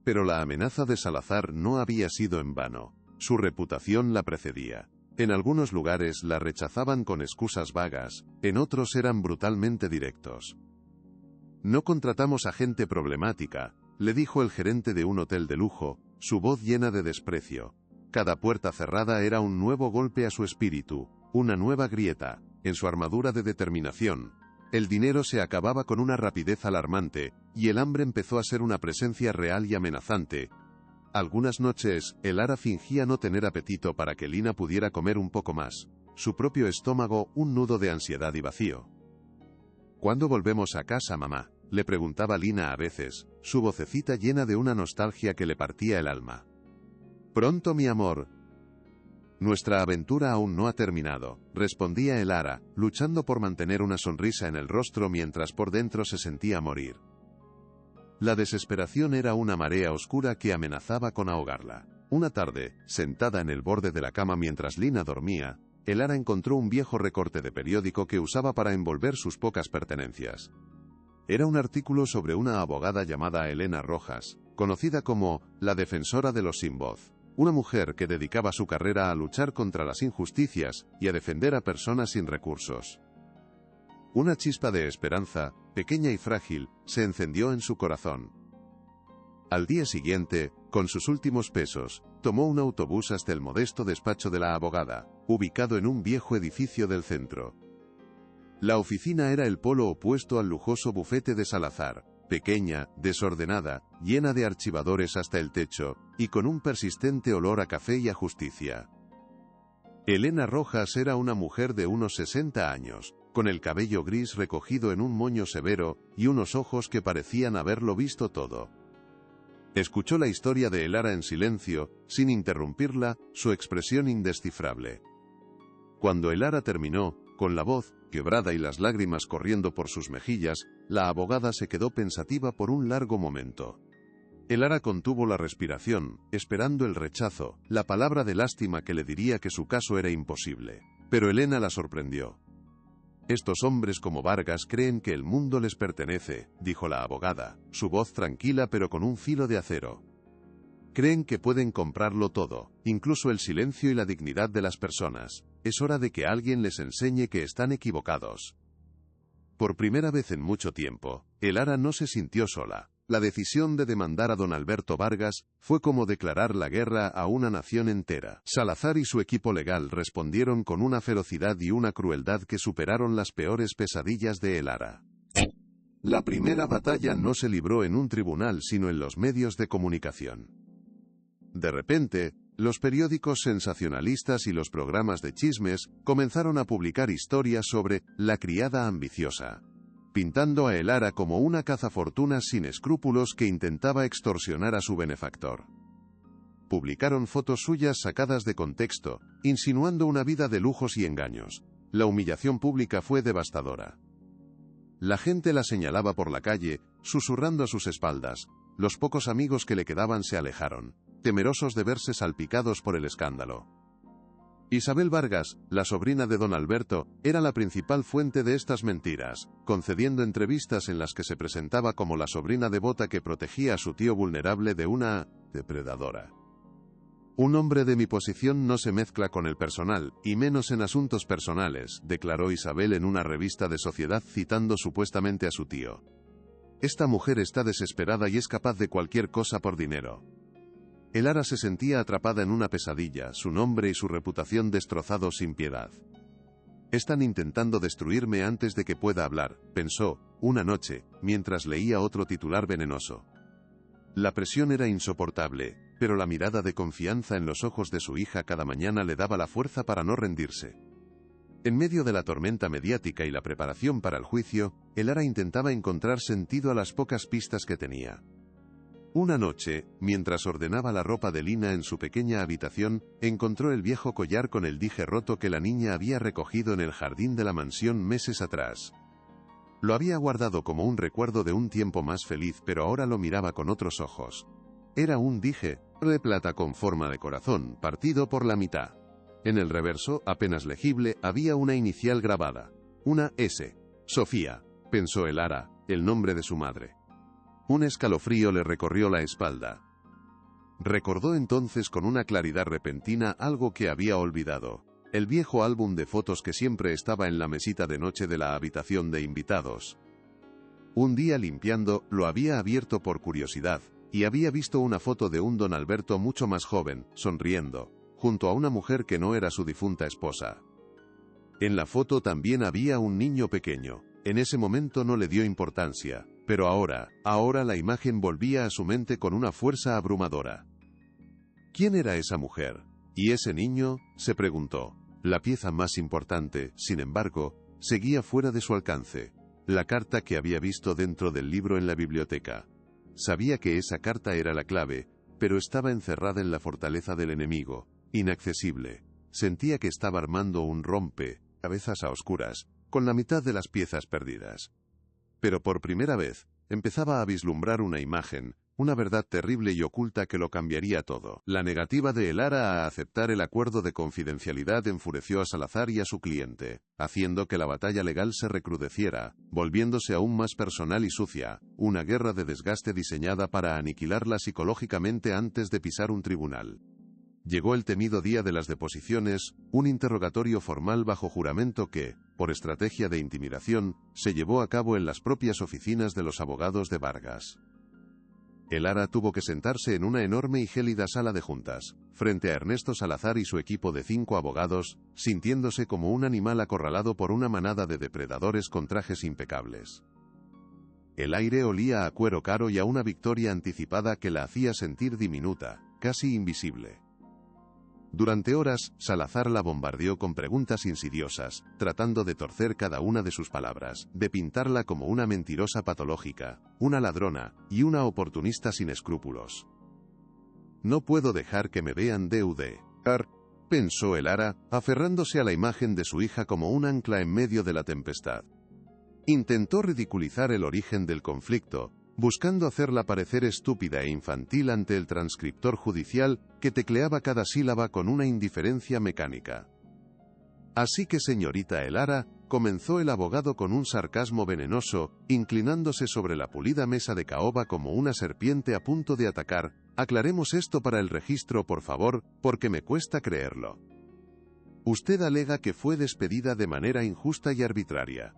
Pero la amenaza de Salazar no había sido en vano. Su reputación la precedía. En algunos lugares la rechazaban con excusas vagas, en otros eran brutalmente directos. «No contratamos a gente problemática», le dijo el gerente de un hotel de lujo, su voz llena de desprecio. Cada puerta cerrada era un nuevo golpe a su espíritu, una nueva grieta, en su armadura de determinación. El dinero se acababa con una rapidez alarmante, y el hambre empezó a ser una presencia real y amenazante. Algunas noches, Elara fingía no tener apetito para que Lina pudiera comer un poco más. Su propio estómago, un nudo de ansiedad y vacío. «¿Cuándo volvemos a casa, mamá?», le preguntaba Lina a veces, su vocecita llena de una nostalgia que le partía el alma. «Pronto, mi amor». «Nuestra aventura aún no ha terminado», respondía Elara, luchando por mantener una sonrisa en el rostro mientras por dentro se sentía morir. La desesperación era una marea oscura que amenazaba con ahogarla. Una tarde, sentada en el borde de la cama mientras Lina dormía, Elara encontró un viejo recorte de periódico que usaba para envolver sus pocas pertenencias. Era un artículo sobre una abogada llamada Elena Rojas, conocida como la defensora de los sin voz, una mujer que dedicaba su carrera a luchar contra las injusticias y a defender a personas sin recursos. Una chispa de esperanza, pequeña y frágil, se encendió en su corazón. Al día siguiente, con sus últimos pesos, tomó un autobús hasta el modesto despacho de la abogada, ubicado en un viejo edificio del centro. La oficina era el polo opuesto al lujoso bufete de Salazar, pequeña, desordenada, llena de archivadores hasta el techo, y con un persistente olor a café y a justicia. Elena Rojas era una mujer de unos 60 años, con el cabello gris recogido en un moño severo, y unos ojos que parecían haberlo visto todo. Escuchó la historia de Elara en silencio, sin interrumpirla, su expresión indescifrable. Cuando Elara terminó, Con la voz quebrada y las lágrimas corriendo por sus mejillas, la abogada se quedó pensativa por un largo momento. Elara contuvo la respiración, esperando el rechazo, la palabra de lástima que le diría que su caso era imposible. Pero Elena la sorprendió. «Estos hombres como Vargas creen que el mundo les pertenece», dijo la abogada, su voz tranquila pero con un filo de acero. «Creen que pueden comprarlo todo, incluso el silencio y la dignidad de las personas. Es hora de que alguien les enseñe que están equivocados». Por primera vez en mucho tiempo, Elara no se sintió sola. La decisión de demandar a don Alberto Vargas fue como declarar la guerra a una nación entera. Salazar y su equipo legal respondieron con una ferocidad y una crueldad que superaron las peores pesadillas de Elara. La primera batalla no se libró en un tribunal sino en los medios de comunicación. De repente, los periódicos sensacionalistas y los programas de chismes comenzaron a publicar historias sobre la criada ambiciosa, pintando a Elara como una cazafortunas sin escrúpulos que intentaba extorsionar a su benefactor. Publicaron fotos suyas sacadas de contexto, insinuando una vida de lujos y engaños. La humillación pública fue devastadora. La gente la señalaba por la calle, susurrando a sus espaldas. Los pocos amigos que le quedaban se alejaron, temerosos de verse salpicados por el escándalo. Isabel Vargas, la sobrina de don Alberto, era la principal fuente de estas mentiras, concediendo entrevistas en las que se presentaba como la sobrina devota que protegía a su tío vulnerable de una depredadora. «Un hombre de mi posición no se mezcla con el personal, y menos en asuntos personales», declaró Isabel en una revista de sociedad citando supuestamente a su tío. «Esta mujer está desesperada y es capaz de cualquier cosa por dinero». Elara se sentía atrapada en una pesadilla, su nombre y su reputación destrozados sin piedad. «Están intentando destruirme antes de que pueda hablar», pensó, una noche, mientras leía otro titular venenoso. La presión era insoportable, pero la mirada de confianza en los ojos de su hija cada mañana le daba la fuerza para no rendirse. En medio de la tormenta mediática y la preparación para el juicio, Elara intentaba encontrar sentido a las pocas pistas que tenía. Una noche, mientras ordenaba la ropa de Lina en su pequeña habitación, encontró el viejo collar con el dije roto que la niña había recogido en el jardín de la mansión meses atrás. Lo había guardado como un recuerdo de un tiempo más feliz, pero ahora lo miraba con otros ojos. Era un dije de plata con forma de corazón, partido por la mitad. En el reverso, apenas legible, había una inicial grabada. Una S. Sofía, pensó Elara, el nombre de su madre. Un escalofrío le recorrió la espalda. Recordó entonces con una claridad repentina algo que había olvidado. El viejo álbum de fotos que siempre estaba en la mesita de noche de la habitación de invitados. Un día limpiando, lo había abierto por curiosidad, y había visto una foto de un don Alberto mucho más joven, sonriendo, junto a una mujer que no era su difunta esposa. En la foto también había un niño pequeño. En ese momento no le dio importancia. Pero ahora la imagen volvía a su mente con una fuerza abrumadora. ¿Quién era esa mujer? ¿Y ese niño?, se preguntó. La pieza más importante, sin embargo, seguía fuera de su alcance. La carta que había visto dentro del libro en la biblioteca. Sabía que esa carta era la clave, pero estaba encerrada en la fortaleza del enemigo, inaccesible. Sentía que estaba armando un rompecabezas a oscuras, con la mitad de las piezas perdidas. Pero por primera vez, empezaba a vislumbrar una imagen, una verdad terrible y oculta que lo cambiaría todo. La negativa de Elara a aceptar el acuerdo de confidencialidad enfureció a Salazar y a su cliente, haciendo que la batalla legal se recrudeciera, volviéndose aún más personal y sucia, una guerra de desgaste diseñada para aniquilarla psicológicamente antes de pisar un tribunal. Llegó el temido día de las deposiciones, un interrogatorio formal bajo juramento que, por estrategia de intimidación, se llevó a cabo en las propias oficinas de los abogados de Vargas. Elara tuvo que sentarse en una enorme y gélida sala de juntas, frente a Ernesto Salazar y su equipo de 5 abogados, sintiéndose como un animal acorralado por una manada de depredadores con trajes impecables. El aire olía a cuero caro y a una victoria anticipada que la hacía sentir diminuta, casi invisible. Durante horas, Salazar la bombardeó con preguntas insidiosas, tratando de torcer cada una de sus palabras, de pintarla como una mentirosa patológica, una ladrona, y una oportunista sin escrúpulos. «No puedo dejar que me vean deudar», pensó Elara, aferrándose a la imagen de su hija como un ancla en medio de la tempestad. Intentó ridiculizar el origen del conflicto, buscando hacerla parecer estúpida e infantil ante el transcriptor judicial, que tecleaba cada sílaba con una indiferencia mecánica. Así que, señorita Elara, comenzó el abogado con un sarcasmo venenoso, inclinándose sobre la pulida mesa de caoba como una serpiente a punto de atacar, aclaremos esto para el registro, por favor, porque me cuesta creerlo. Usted alega que fue despedida de manera injusta y arbitraria.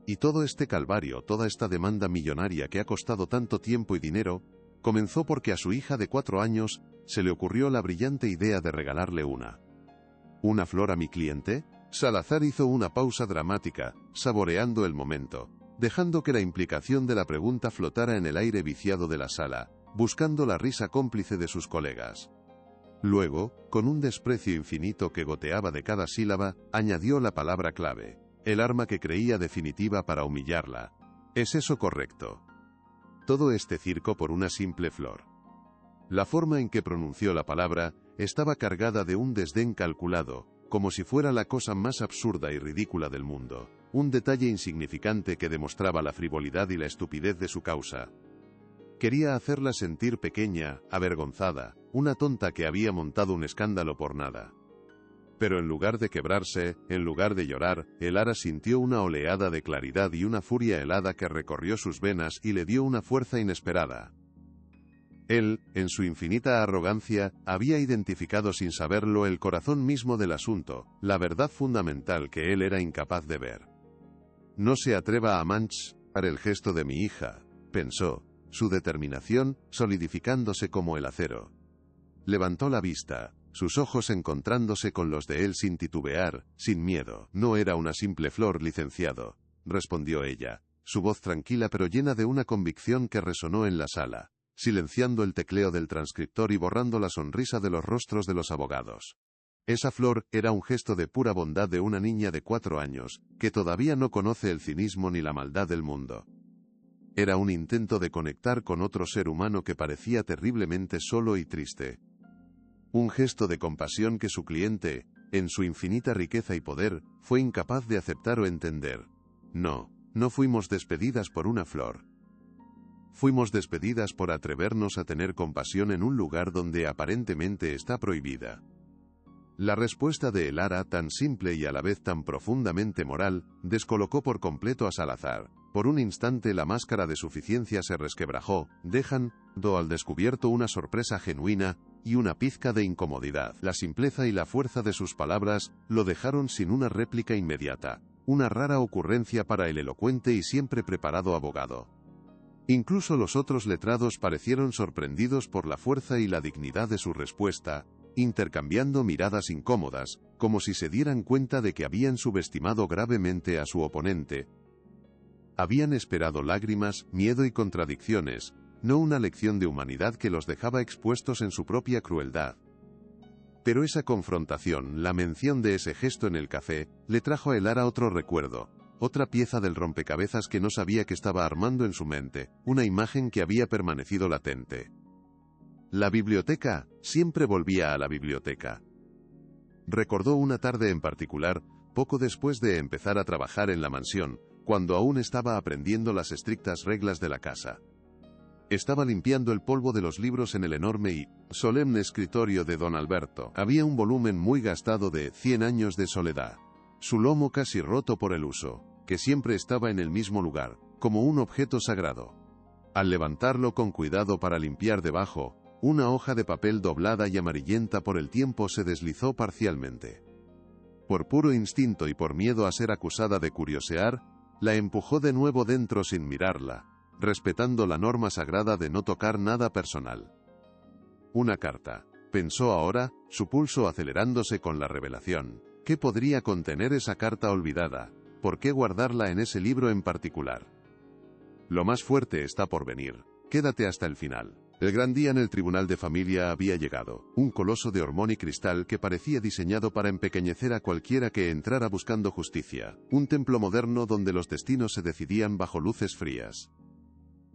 Y todo este calvario, toda esta demanda millonaria que ha costado tanto tiempo y dinero, comenzó porque a su hija de 4 años se le ocurrió la brillante idea de regalarle ¿Una flor a mi cliente? Salazar hizo una pausa dramática, saboreando el momento, dejando que la implicación de la pregunta flotara en el aire viciado de la sala, buscando la risa cómplice de sus colegas. Luego, con un desprecio infinito que goteaba de cada sílaba, añadió la palabra clave, el arma que creía definitiva para humillarla. ¿Es eso correcto? Todo este circo por una simple flor. La forma en que pronunció la palabra estaba cargada de un desdén calculado, como si fuera la cosa más absurda y ridícula del mundo, un detalle insignificante que demostraba la frivolidad y la estupidez de su causa. Quería hacerla sentir pequeña, avergonzada, una tonta que había montado un escándalo por nada. Pero en lugar de quebrarse, en lugar de llorar, Elara sintió una oleada de claridad y una furia helada que recorrió sus venas y le dio una fuerza inesperada. Él, en su infinita arrogancia, había identificado sin saberlo el corazón mismo del asunto, la verdad fundamental que él era incapaz de ver. No se atreva a manchar el gesto de mi hija, pensó, su determinación solidificándose como el acero. Levantó la vista, sus ojos encontrándose con los de él sin titubear, sin miedo. No era una simple flor, licenciado, respondió ella, su voz tranquila pero llena de una convicción que resonó en la sala, silenciando el tecleo del transcriptor y borrando la sonrisa de los rostros de los abogados. Esa flor era un gesto de pura bondad de una niña de 4 años, que todavía no conoce el cinismo ni la maldad del mundo. Era un intento de conectar con otro ser humano que parecía terriblemente solo y triste. Un gesto de compasión que su cliente, en su infinita riqueza y poder, fue incapaz de aceptar o entender. No fuimos despedidas por una flor. Fuimos despedidas por atrevernos a tener compasión en un lugar donde aparentemente está prohibida. La respuesta de Elara, tan simple y a la vez tan profundamente moral, descolocó por completo a Salazar. Por un instante la máscara de suficiencia se resquebrajó, dejando al descubierto una sorpresa genuina y una pizca de incomodidad. La simpleza y la fuerza de sus palabras lo dejaron sin una réplica inmediata, una rara ocurrencia para el elocuente y siempre preparado abogado. Incluso los otros letrados parecieron sorprendidos por la fuerza y la dignidad de su respuesta, intercambiando miradas incómodas, como si se dieran cuenta de que habían subestimado gravemente a su oponente. Habían esperado lágrimas, miedo y contradicciones, no una lección de humanidad que los dejaba expuestos en su propia crueldad. Pero esa confrontación, la mención de ese gesto en el café, le trajo a Elara otro recuerdo, otra pieza del rompecabezas que no sabía que estaba armando en su mente, una imagen que había permanecido latente. La biblioteca, siempre volvía a la biblioteca. Recordó una tarde en particular, poco después de empezar a trabajar en la mansión, cuando aún estaba aprendiendo las estrictas reglas de la casa. Estaba limpiando el polvo de los libros en el enorme y solemne escritorio de don Alberto. Había un volumen muy gastado de 100 años de soledad. Su lomo casi roto por el uso, que siempre estaba en el mismo lugar, como un objeto sagrado. Al levantarlo con cuidado para limpiar debajo, una hoja de papel doblada y amarillenta por el tiempo se deslizó parcialmente. Por puro instinto y por miedo a ser acusada de curiosear, la empujó de nuevo dentro sin mirarla, respetando la norma sagrada de no tocar nada personal. Una carta, pensó ahora, su pulso acelerándose con la revelación. ¿Qué podría contener esa carta olvidada? ¿Por qué guardarla en ese libro en particular? Lo más fuerte está por venir. Quédate hasta el final. El gran día en el tribunal de familia había llegado, un coloso de hormón y cristal que parecía diseñado para empequeñecer a cualquiera que entrara buscando justicia, un templo moderno donde los destinos se decidían bajo luces frías.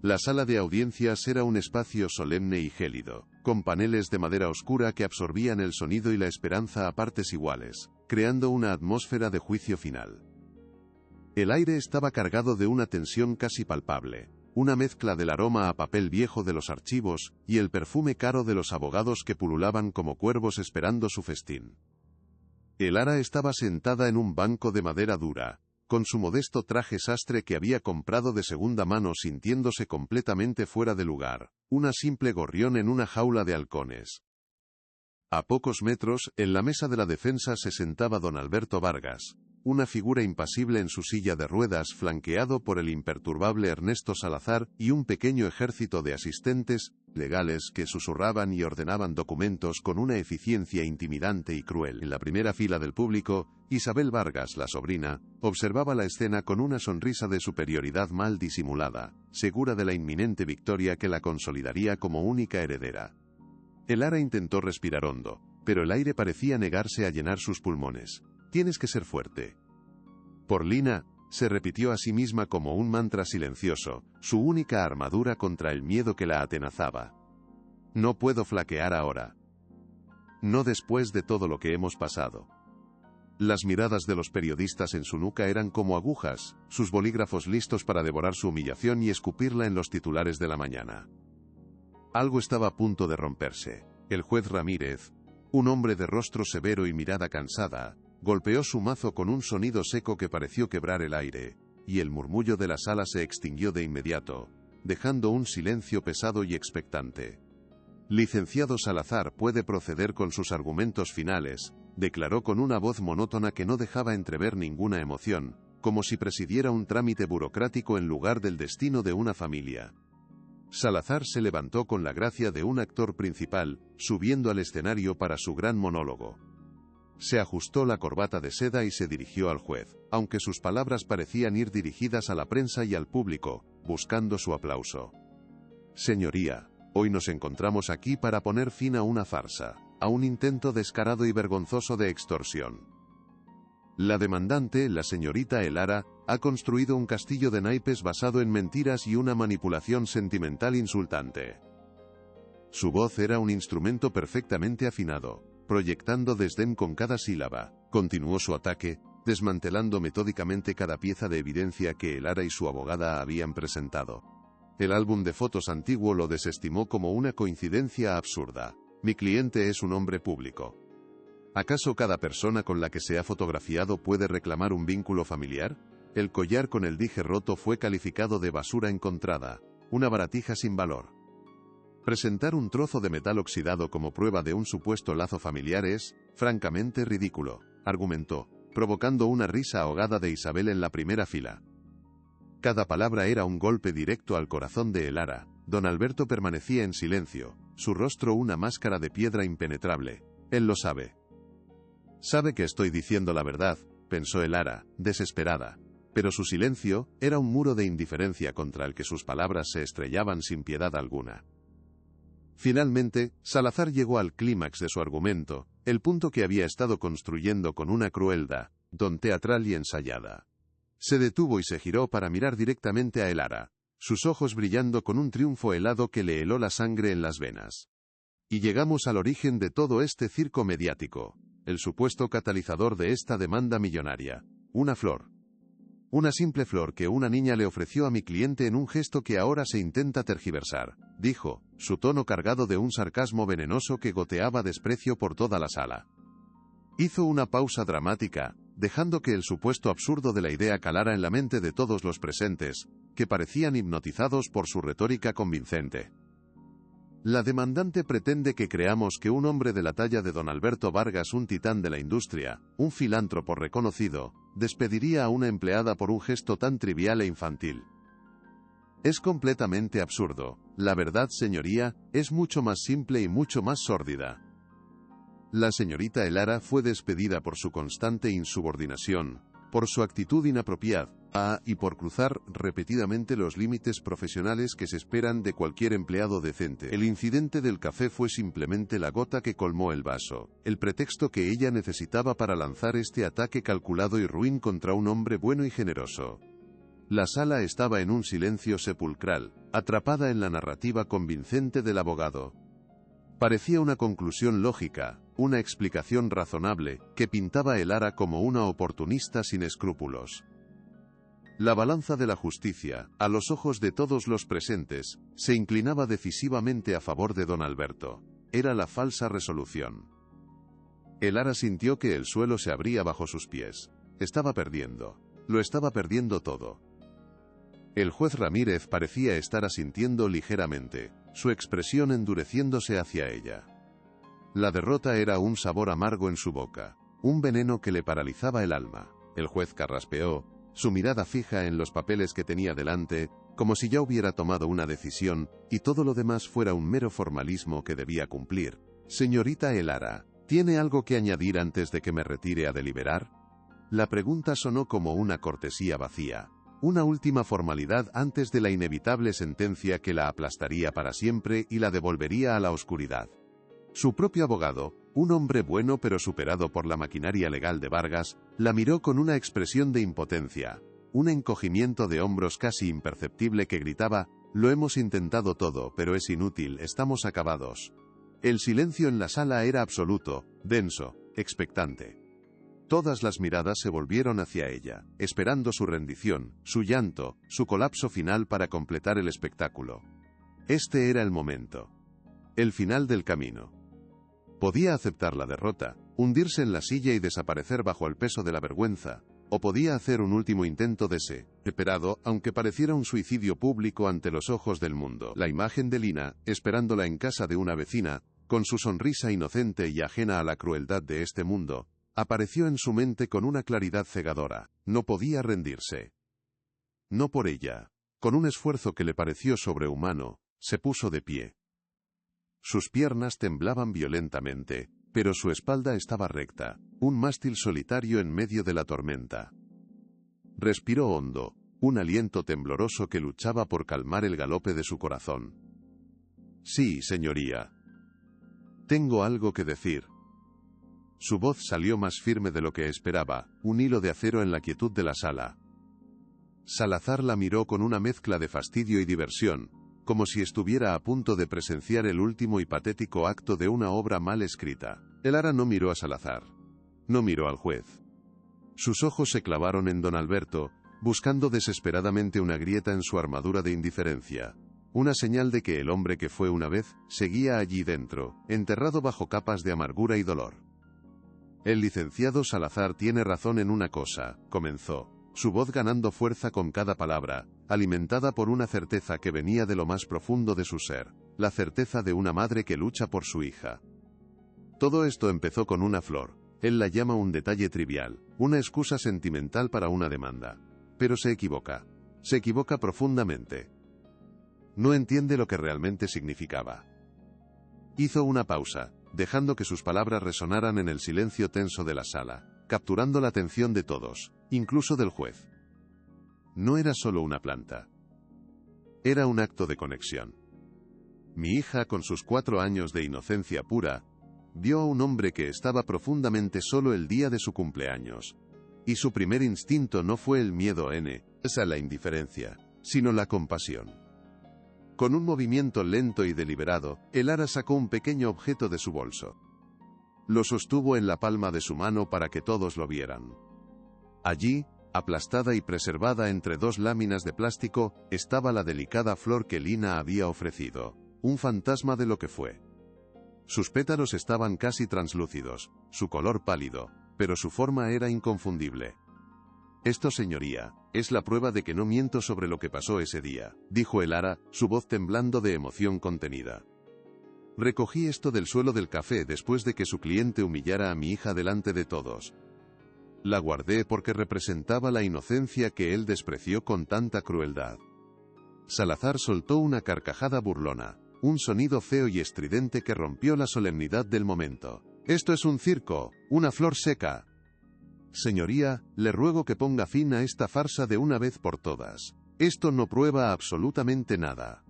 La sala de audiencias era un espacio solemne y gélido, con paneles de madera oscura que absorbían el sonido y la esperanza a partes iguales, creando una atmósfera de juicio final. El aire estaba cargado de una tensión casi palpable, una mezcla del aroma a papel viejo de los archivos y el perfume caro de los abogados que pululaban como cuervos esperando su festín. Elara estaba sentada en un banco de madera dura, con su modesto traje sastre que había comprado de segunda mano, sintiéndose completamente fuera de lugar, una simple gorrión en una jaula de halcones. A pocos metros, en la mesa de la defensa se sentaba don Alberto Vargas, una figura impasible en su silla de ruedas, flanqueado por el imperturbable Ernesto Salazar y un pequeño ejército de asistentes legales que susurraban y ordenaban documentos con una eficiencia intimidante y cruel. En la primera fila del público, Isabel Vargas, la sobrina, observaba la escena con una sonrisa de superioridad mal disimulada, segura de la inminente victoria que la consolidaría como única heredera. Elara intentó respirar hondo, pero el aire parecía negarse a llenar sus pulmones. «Tienes que ser fuerte». Porlina, se repitió a sí misma como un mantra silencioso, su única armadura contra el miedo que la atenazaba. «No puedo flaquear ahora. No después de todo lo que hemos pasado». Las miradas de los periodistas en su nuca eran como agujas, sus bolígrafos listos para devorar su humillación y escupirla en los titulares de la mañana. Algo estaba a punto de romperse. El juez Ramírez, un hombre de rostro severo y mirada cansada, golpeó su mazo con un sonido seco que pareció quebrar el aire, y el murmullo de la sala se extinguió de inmediato, dejando un silencio pesado y expectante. «Licenciado Salazar puede proceder con sus argumentos finales», declaró con una voz monótona que no dejaba entrever ninguna emoción, como si presidiera un trámite burocrático en lugar del destino de una familia. Salazar se levantó con la gracia de un actor principal, subiendo al escenario para su gran monólogo. Se ajustó la corbata de seda y se dirigió al juez, aunque sus palabras parecían ir dirigidas a la prensa y al público, buscando su aplauso. «Señoría, hoy nos encontramos aquí para poner fin a una farsa, a un intento descarado y vergonzoso de extorsión. La demandante, la señorita Elara, ha construido un castillo de naipes basado en mentiras y una manipulación sentimental insultante». Su voz era un instrumento perfectamente afinado, proyectando desdén con cada sílaba. Continuó su ataque, desmantelando metódicamente cada pieza de evidencia que Elara y su abogada habían presentado. El álbum de fotos antiguo lo desestimó como una coincidencia absurda. «Mi cliente es un hombre público. ¿Acaso cada persona con la que se ha fotografiado puede reclamar un vínculo familiar?» El collar con el dije roto fue calificado de basura encontrada, una baratija sin valor. Presentar un trozo de metal oxidado como prueba de un supuesto lazo familiar es, francamente, ridículo, argumentó, provocando una risa ahogada de Isabel en la primera fila. Cada palabra era un golpe directo al corazón de Elara. Don Alberto permanecía en silencio, su rostro una máscara de piedra impenetrable. «Él lo sabe. Sabe que estoy diciendo la verdad», pensó Elara, desesperada. Pero su silencio era un muro de indiferencia contra el que sus palabras se estrellaban sin piedad alguna. Finalmente, Salazar llegó al clímax de su argumento, el punto que había estado construyendo con una crueldad, don teatral y ensayada. Se detuvo y se giró para mirar directamente a Elara, sus ojos brillando con un triunfo helado que le heló la sangre en las venas. «Y llegamos al origen de todo este circo mediático, el supuesto catalizador de esta demanda millonaria. Una flor. Una simple flor que una niña le ofreció a mi cliente en un gesto que ahora se intenta tergiversar», dijo, su tono cargado de un sarcasmo venenoso que goteaba desprecio por toda la sala. Hizo una pausa dramática, dejando que el supuesto absurdo de la idea calara en la mente de todos los presentes, que parecían hipnotizados por su retórica convincente. «La demandante pretende que creamos que un hombre de la talla de don Alberto Vargas, un titán de la industria, un filántropo reconocido, despediría a una empleada por un gesto tan trivial e infantil. Es completamente absurdo. La verdad, señoría, es mucho más simple y mucho más sórdida. La señorita Elara fue despedida por su constante insubordinación, por su actitud inapropiada, y por cruzar repetidamente los límites profesionales que se esperan de cualquier empleado decente. El incidente del café fue simplemente la gota que colmó el vaso, el pretexto que ella necesitaba para lanzar este ataque calculado y ruin contra un hombre bueno y generoso». La sala estaba en un silencio sepulcral, atrapada en la narrativa convincente del abogado. Parecía una conclusión lógica, una explicación razonable, que pintaba a Elara como una oportunista sin escrúpulos. La balanza de la justicia, a los ojos de todos los presentes, se inclinaba decisivamente a favor de don Alberto. Era la falsa resolución. Elara sintió que el suelo se abría bajo sus pies. Estaba perdiendo. Lo estaba perdiendo todo. El juez Ramírez parecía estar asintiendo ligeramente, su expresión endureciéndose hacia ella. La derrota era un sabor amargo en su boca, un veneno que le paralizaba el alma. El juez carraspeó, su mirada fija en los papeles que tenía delante, como si ya hubiera tomado una decisión, y todo lo demás fuera un mero formalismo que debía cumplir. Señorita Elara, ¿tiene algo que añadir antes de que me retire a deliberar? La pregunta sonó como una cortesía vacía. Una última formalidad antes de la inevitable sentencia que la aplastaría para siempre y la devolvería a la oscuridad. Su propio abogado, un hombre bueno pero superado por la maquinaria legal de Vargas, la miró con una expresión de impotencia, un encogimiento de hombros casi imperceptible que gritaba: «Lo hemos intentado todo, pero es inútil, estamos acabados». El silencio en la sala era absoluto, denso, expectante. Todas las miradas se volvieron hacia ella, esperando su rendición, su llanto, su colapso final para completar el espectáculo. Este era el momento. El final del camino. Podía aceptar la derrota, hundirse en la silla y desaparecer bajo el peso de la vergüenza, o podía hacer un último intento desesperado, aunque pareciera un suicidio público ante los ojos del mundo. La imagen de Lina, esperándola en casa de una vecina, con su sonrisa inocente y ajena a la crueldad de este mundo, apareció en su mente con una claridad cegadora. No podía rendirse. No por ella. Con un esfuerzo que le pareció sobrehumano, se puso de pie. Sus piernas temblaban violentamente, pero su espalda estaba recta, un mástil solitario en medio de la tormenta. Respiró hondo, un aliento tembloroso que luchaba por calmar el galope de su corazón. «Sí, señoría. Tengo algo que decir». Su voz salió más firme de lo que esperaba, un hilo de acero en la quietud de la sala. Salazar la miró con una mezcla de fastidio y diversión, como si estuviera a punto de presenciar el último y patético acto de una obra mal escrita. Elara no miró a Salazar. No miró al juez. Sus ojos se clavaron en don Alberto, buscando desesperadamente una grieta en su armadura de indiferencia. Una señal de que el hombre que fue una vez, seguía allí dentro, enterrado bajo capas de amargura y dolor. «El licenciado Salazar tiene razón en una cosa», comenzó, su voz ganando fuerza con cada palabra, alimentada por una certeza que venía de lo más profundo de su ser, la certeza de una madre que lucha por su hija. Todo esto empezó con una flor. Él la llama un detalle trivial, una excusa sentimental para una demanda. Pero se equivoca. Se equivoca profundamente. No entiende lo que realmente significaba. Hizo una pausa, dejando que sus palabras resonaran en el silencio tenso de la sala, capturando la atención de todos, incluso del juez. No era solo una planta. Era un acto de conexión. Mi hija, con sus 4 años de inocencia pura, vio a un hombre que estaba profundamente solo el día de su cumpleaños. Y su primer instinto no fue el miedo a la indiferencia, sino la compasión. Con un movimiento lento y deliberado, Elara sacó un pequeño objeto de su bolso. Lo sostuvo en la palma de su mano para que todos lo vieran. Allí, aplastada y preservada entre 2 láminas de plástico, estaba la delicada flor que Lina había ofrecido, un fantasma de lo que fue. Sus pétalos estaban casi translúcidos, su color pálido, pero su forma era inconfundible. «Esto, señoría, es la prueba de que no miento sobre lo que pasó ese día», dijo Elara, su voz temblando de emoción contenida. «Recogí esto del suelo del café después de que su cliente humillara a mi hija delante de todos. La guardé porque representaba la inocencia que él despreció con tanta crueldad». Salazar soltó una carcajada burlona, un sonido feo y estridente que rompió la solemnidad del momento. «Esto es un circo, una flor seca». «Señoría, le ruego que ponga fin a esta farsa de una vez por todas. Esto no prueba absolutamente nada».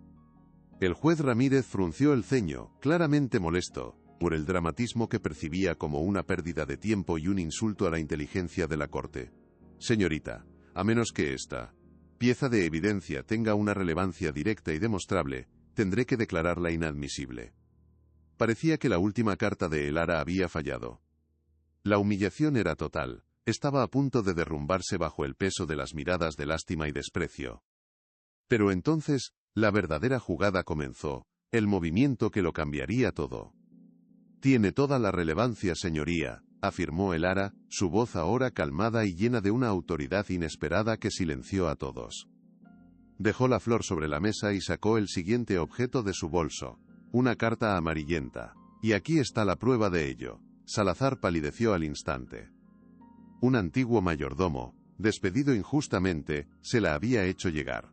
El juez Ramírez frunció el ceño, claramente molesto, por el dramatismo que percibía como una pérdida de tiempo y un insulto a la inteligencia de la corte. «Señorita, a menos que esta pieza de evidencia tenga una relevancia directa y demostrable, tendré que declararla inadmisible. Parecía que la última carta de Elara había fallado. La humillación era total, estaba a punto de derrumbarse bajo el peso de las miradas de lástima y desprecio. Pero entonces, la verdadera jugada comenzó, el movimiento que lo cambiaría todo. Tiene toda la relevancia, señoría, afirmó Elara, su voz ahora calmada y llena de una autoridad inesperada que silenció a todos. Dejó la flor sobre la mesa y sacó el siguiente objeto de su bolso, una carta amarillenta. Y aquí está la prueba de ello. Salazar palideció al instante. Un antiguo mayordomo, despedido injustamente, se la había hecho llegar.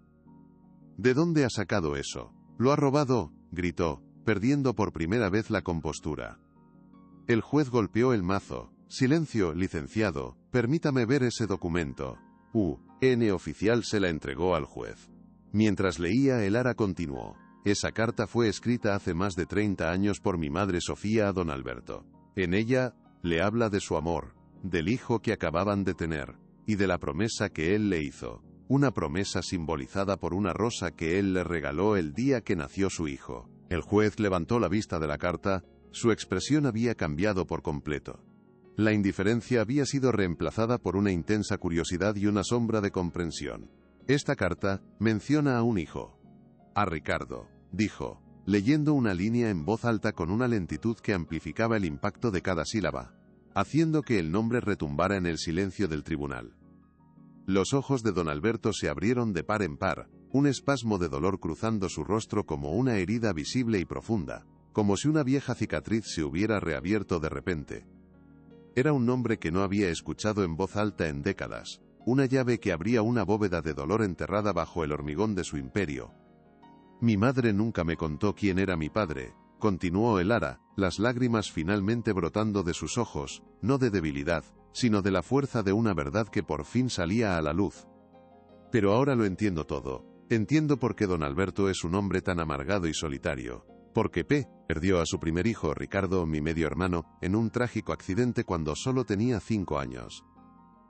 ¿De dónde ha sacado eso? «Lo ha robado», gritó, perdiendo por primera vez la compostura. El juez golpeó el mazo. «Silencio, licenciado, permítame ver ese documento». Un oficial se la entregó al juez. Mientras leía, Elara continuó. «Esa carta fue escrita hace más de 30 años por mi madre Sofía a don Alberto. En ella, le habla de su amor, del hijo que acababan de tener, y de la promesa que él le hizo. Una promesa simbolizada por una rosa que él le regaló el día que nació su hijo». El juez levantó la vista de la carta, su expresión había cambiado por completo. La indiferencia había sido reemplazada por una intensa curiosidad y una sombra de comprensión. «Esta carta menciona a un hijo». «A Ricardo», dijo, leyendo una línea en voz alta con una lentitud que amplificaba el impacto de cada sílaba, haciendo que el nombre retumbara en el silencio del tribunal. Los ojos de don Alberto se abrieron de par en par, un espasmo de dolor cruzando su rostro como una herida visible y profunda, como si una vieja cicatriz se hubiera reabierto de repente. Era un nombre que no había escuchado en voz alta en décadas, una llave que abría una bóveda de dolor enterrada bajo el hormigón de su imperio. «Mi madre nunca me contó quién era mi padre», continuó Elara, las lágrimas finalmente brotando de sus ojos, no de debilidad, sino de la fuerza de una verdad que por fin salía a la luz. «Pero ahora lo entiendo todo. Entiendo por qué don Alberto es un hombre tan amargado y solitario. Porque perdió a su primer hijo, Ricardo, mi medio hermano, en un trágico accidente cuando solo tenía 5 años.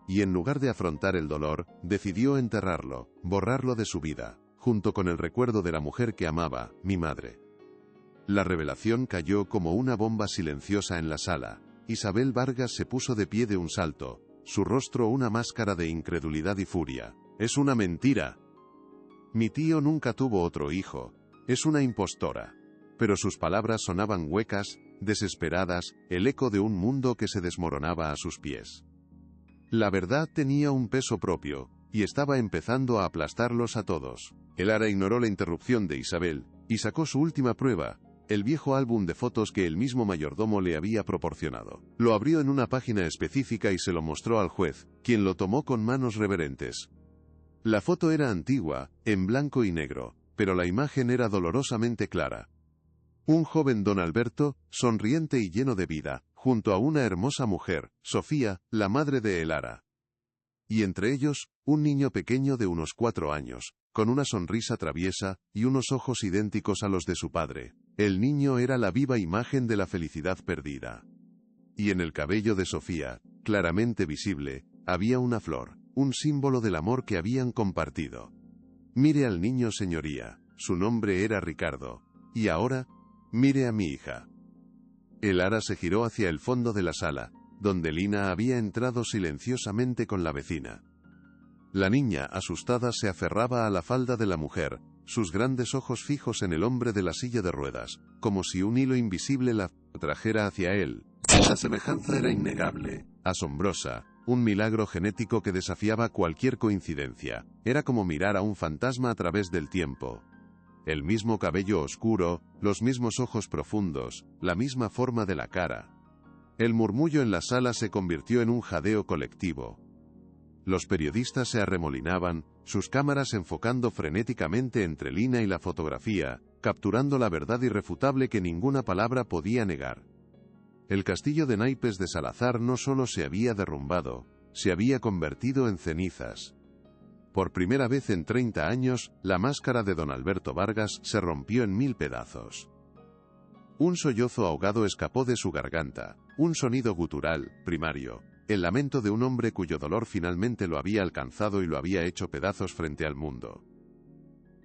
Y en lugar de afrontar el dolor, decidió enterrarlo, borrarlo de su vida, junto con el recuerdo de la mujer que amaba, mi madre». La revelación cayó como una bomba silenciosa en la sala. Isabel Vargas se puso de pie de un salto, su rostro una máscara de incredulidad y furia. «Es una mentira. Mi tío nunca tuvo otro hijo. Es una impostora». Pero sus palabras sonaban huecas, desesperadas, el eco de un mundo que se desmoronaba a sus pies. La verdad tenía un peso propio, y estaba empezando a aplastarlos a todos. Elara ignoró la interrupción de Isabel, y sacó su última prueba, el viejo álbum de fotos que el mismo mayordomo le había proporcionado. Lo abrió en una página específica y se lo mostró al juez, quien lo tomó con manos reverentes. La foto era antigua, en blanco y negro, pero la imagen era dolorosamente clara. Un joven don Alberto, sonriente y lleno de vida, junto a una hermosa mujer, Sofía, la madre de Elara. Y entre ellos, un niño pequeño de unos 4 años, con una sonrisa traviesa, y unos ojos idénticos a los de su padre. El niño era la viva imagen de la felicidad perdida. Y en el cabello de Sofía, claramente visible, había una flor, un símbolo del amor que habían compartido. «Mire al niño, señoría, su nombre era Ricardo. Y ahora, mire a mi hija». Elara se giró hacia el fondo de la sala, donde Lina había entrado silenciosamente con la vecina. La niña, asustada, se aferraba a la falda de la mujer, sus grandes ojos fijos en el hombre de la silla de ruedas, como si un hilo invisible la trajera hacia él. La semejanza era innegable, asombrosa, un milagro genético que desafiaba cualquier coincidencia. Era como mirar a un fantasma a través del tiempo. El mismo cabello oscuro, los mismos ojos profundos, la misma forma de la cara. El murmullo en la sala se convirtió en un jadeo colectivo. Los periodistas se arremolinaban, sus cámaras enfocando frenéticamente entre Lina y la fotografía, capturando la verdad irrefutable que ninguna palabra podía negar. El castillo de naipes de Salazar no solo se había derrumbado, se había convertido en cenizas. Por primera vez en 30 años, la máscara de don Alberto Vargas se rompió en 1000 pedazos. Un sollozo ahogado escapó de su garganta, un sonido gutural, primario, el lamento de un hombre cuyo dolor finalmente lo había alcanzado y lo había hecho pedazos frente al mundo.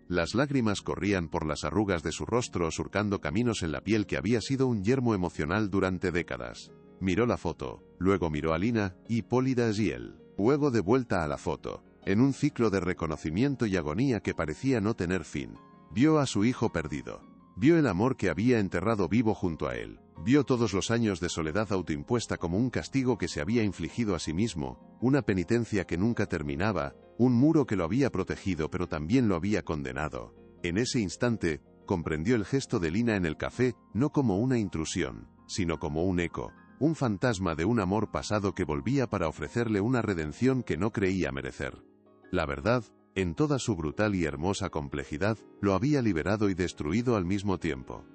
Las lágrimas corrían por las arrugas de su rostro surcando caminos en la piel que había sido un yermo emocional durante décadas. Miró la foto, luego miró a Lina, Hipólitas y él. Luego de vuelta a la foto, en un ciclo de reconocimiento y agonía que parecía no tener fin. Vio a su hijo perdido. Vio el amor que había enterrado vivo junto a él. Vio todos los años de soledad autoimpuesta como un castigo que se había infligido a sí mismo, una penitencia que nunca terminaba, un muro que lo había protegido pero también lo había condenado. En ese instante, comprendió el gesto de Lina en el café, no como una intrusión, sino como un eco, un fantasma de un amor pasado que volvía para ofrecerle una redención que no creía merecer. La verdad, en toda su brutal y hermosa complejidad, lo había liberado y destruido al mismo tiempo.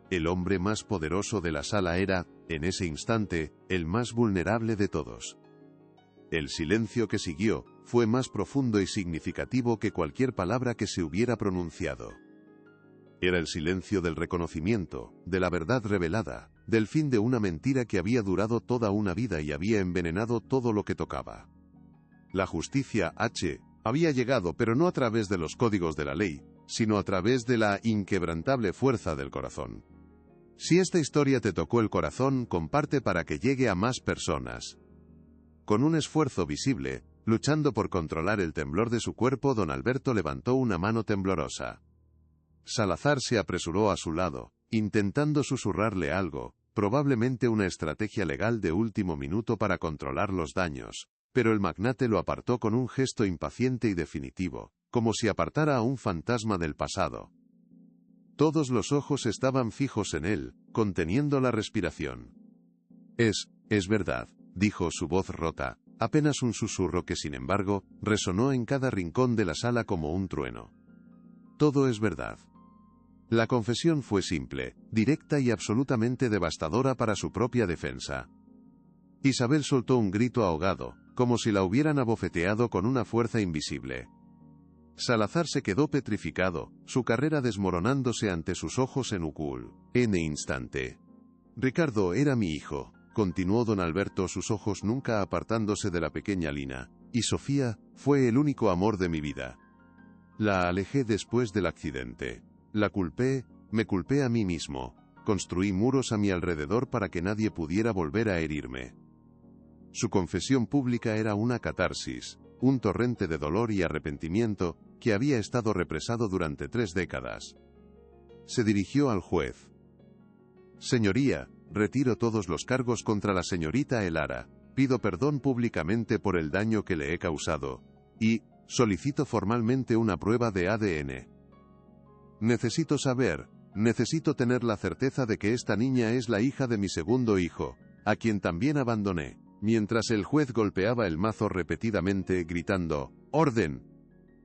El hombre más poderoso de la sala era, en ese instante, el más vulnerable de todos. El silencio que siguió fue más profundo y significativo que cualquier palabra que se hubiera pronunciado. Era el silencio del reconocimiento, de la verdad revelada, del fin de una mentira que había durado toda una vida y había envenenado todo lo que tocaba. La justicia había llegado, pero no a través de los códigos de la ley, sino a través de la inquebrantable fuerza del corazón. Si esta historia te tocó el corazón, comparte para que llegue a más personas. Con un esfuerzo visible, luchando por controlar el temblor de su cuerpo, don Alberto levantó una mano temblorosa. Salazar se apresuró a su lado, intentando susurrarle algo, probablemente una estrategia legal de último minuto para controlar los daños, pero el magnate lo apartó con un gesto impaciente y definitivo, como si apartara a un fantasma del pasado. Todos los ojos estaban fijos en él, conteniendo la respiración. Es verdad, dijo su voz rota, apenas un susurro que sin embargo, resonó en cada rincón de la sala como un trueno. Todo es verdad. La confesión fue simple, directa y absolutamente devastadora para su propia defensa. Isabel soltó un grito ahogado, como si la hubieran abofeteado con una fuerza invisible. Salazar se quedó petrificado, su carrera desmoronándose ante sus ojos en un instante. Ricardo era mi hijo, continuó don Alberto, sus ojos nunca apartándose de la pequeña Lina, y Sofía fue el único amor de mi vida. La alejé después del accidente. La culpé, me culpé a mí mismo, construí muros a mi alrededor para que nadie pudiera volver a herirme. Su confesión pública era una catarsis, un torrente de dolor y arrepentimiento, que había estado represado durante 3 décadas. Se dirigió al juez. Señoría, retiro todos los cargos contra la señorita Elara, pido perdón públicamente por el daño que le he causado, y solicito formalmente una prueba de ADN. Necesito tener la certeza de que esta niña es la hija de mi segundo hijo, a quien también abandoné. Mientras el juez golpeaba el mazo repetidamente, gritando, ¡Orden!